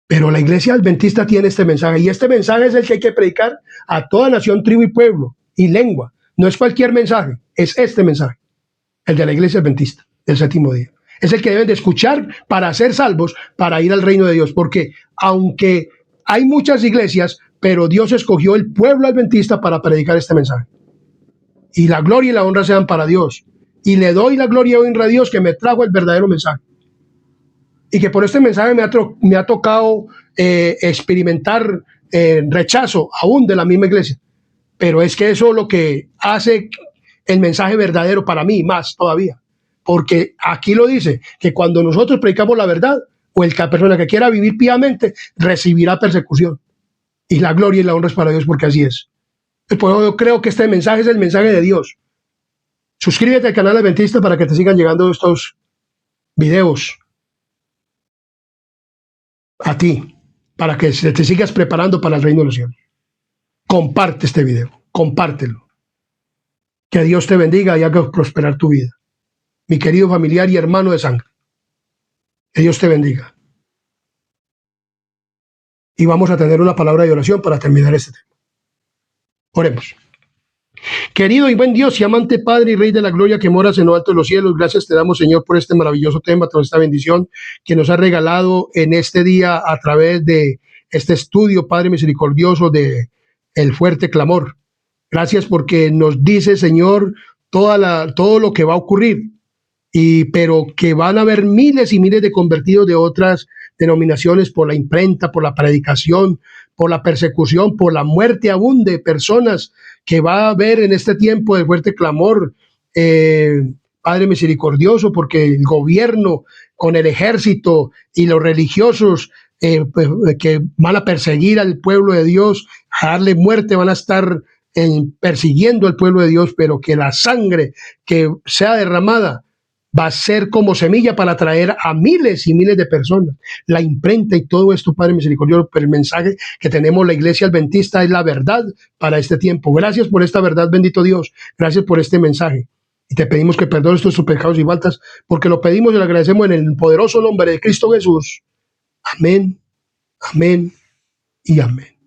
Pero la iglesia adventista tiene este mensaje, y este mensaje es el que hay que predicar a toda nación, tribu y pueblo, y lengua. No es cualquier mensaje, es este mensaje, el de la iglesia adventista, del séptimo día. Es el que deben de escuchar para ser salvos, para ir al reino de Dios, porque aunque hay muchas iglesias, pero Dios escogió el pueblo adventista para predicar este mensaje. Y la gloria y la honra sean para Dios. Y le doy la gloria y honra a Dios que me trajo el verdadero mensaje. Y que por este mensaje me ha tocado experimentar rechazo aún de la misma iglesia. Pero es que eso es lo que hace el mensaje verdadero para mí, más todavía. Porque aquí lo dice, que cuando nosotros predicamos la verdad, o la persona que quiera vivir piamente, recibirá persecución. Y la gloria y la honra es para Dios, porque así es. Pues yo creo que este mensaje es el mensaje de Dios. Suscríbete al canal Adventista para que te sigan llegando estos videos a ti, para que te sigas preparando para el reino de los cielos. Comparte este video, compártelo. Que Dios te bendiga y haga prosperar tu vida. Mi querido familiar y hermano de sangre. Que Dios te bendiga. Y vamos a tener una palabra de oración para terminar este tema. Oremos. Querido y buen Dios y amante Padre y Rey de la Gloria que moras en lo alto de los cielos, gracias te damos, Señor, por este maravilloso tema, toda esta bendición que nos ha regalado en este día a través de este estudio, Padre misericordioso, de el fuerte clamor. Gracias porque nos dice, Señor, todo lo que va a ocurrir, pero que van a haber miles y miles de convertidos de otras denominaciones por la imprenta, por la predicación, por la persecución, por la muerte aún de personas que va a haber en este tiempo de fuerte clamor, Padre misericordioso, porque el gobierno con el ejército y los religiosos que van a perseguir al pueblo de Dios, a darle muerte, van a estar persiguiendo al pueblo de Dios, pero que la sangre que sea derramada va a ser como semilla para atraer a miles y miles de personas. La imprenta y todo esto, Padre misericordioso, pero el mensaje que tenemos la iglesia adventista es la verdad para este tiempo. Gracias por esta verdad, bendito Dios. Gracias por este mensaje. Y te pedimos que perdones tus pecados y faltas, porque lo pedimos y lo agradecemos en el poderoso nombre de Cristo Jesús. Amén, amén y amén.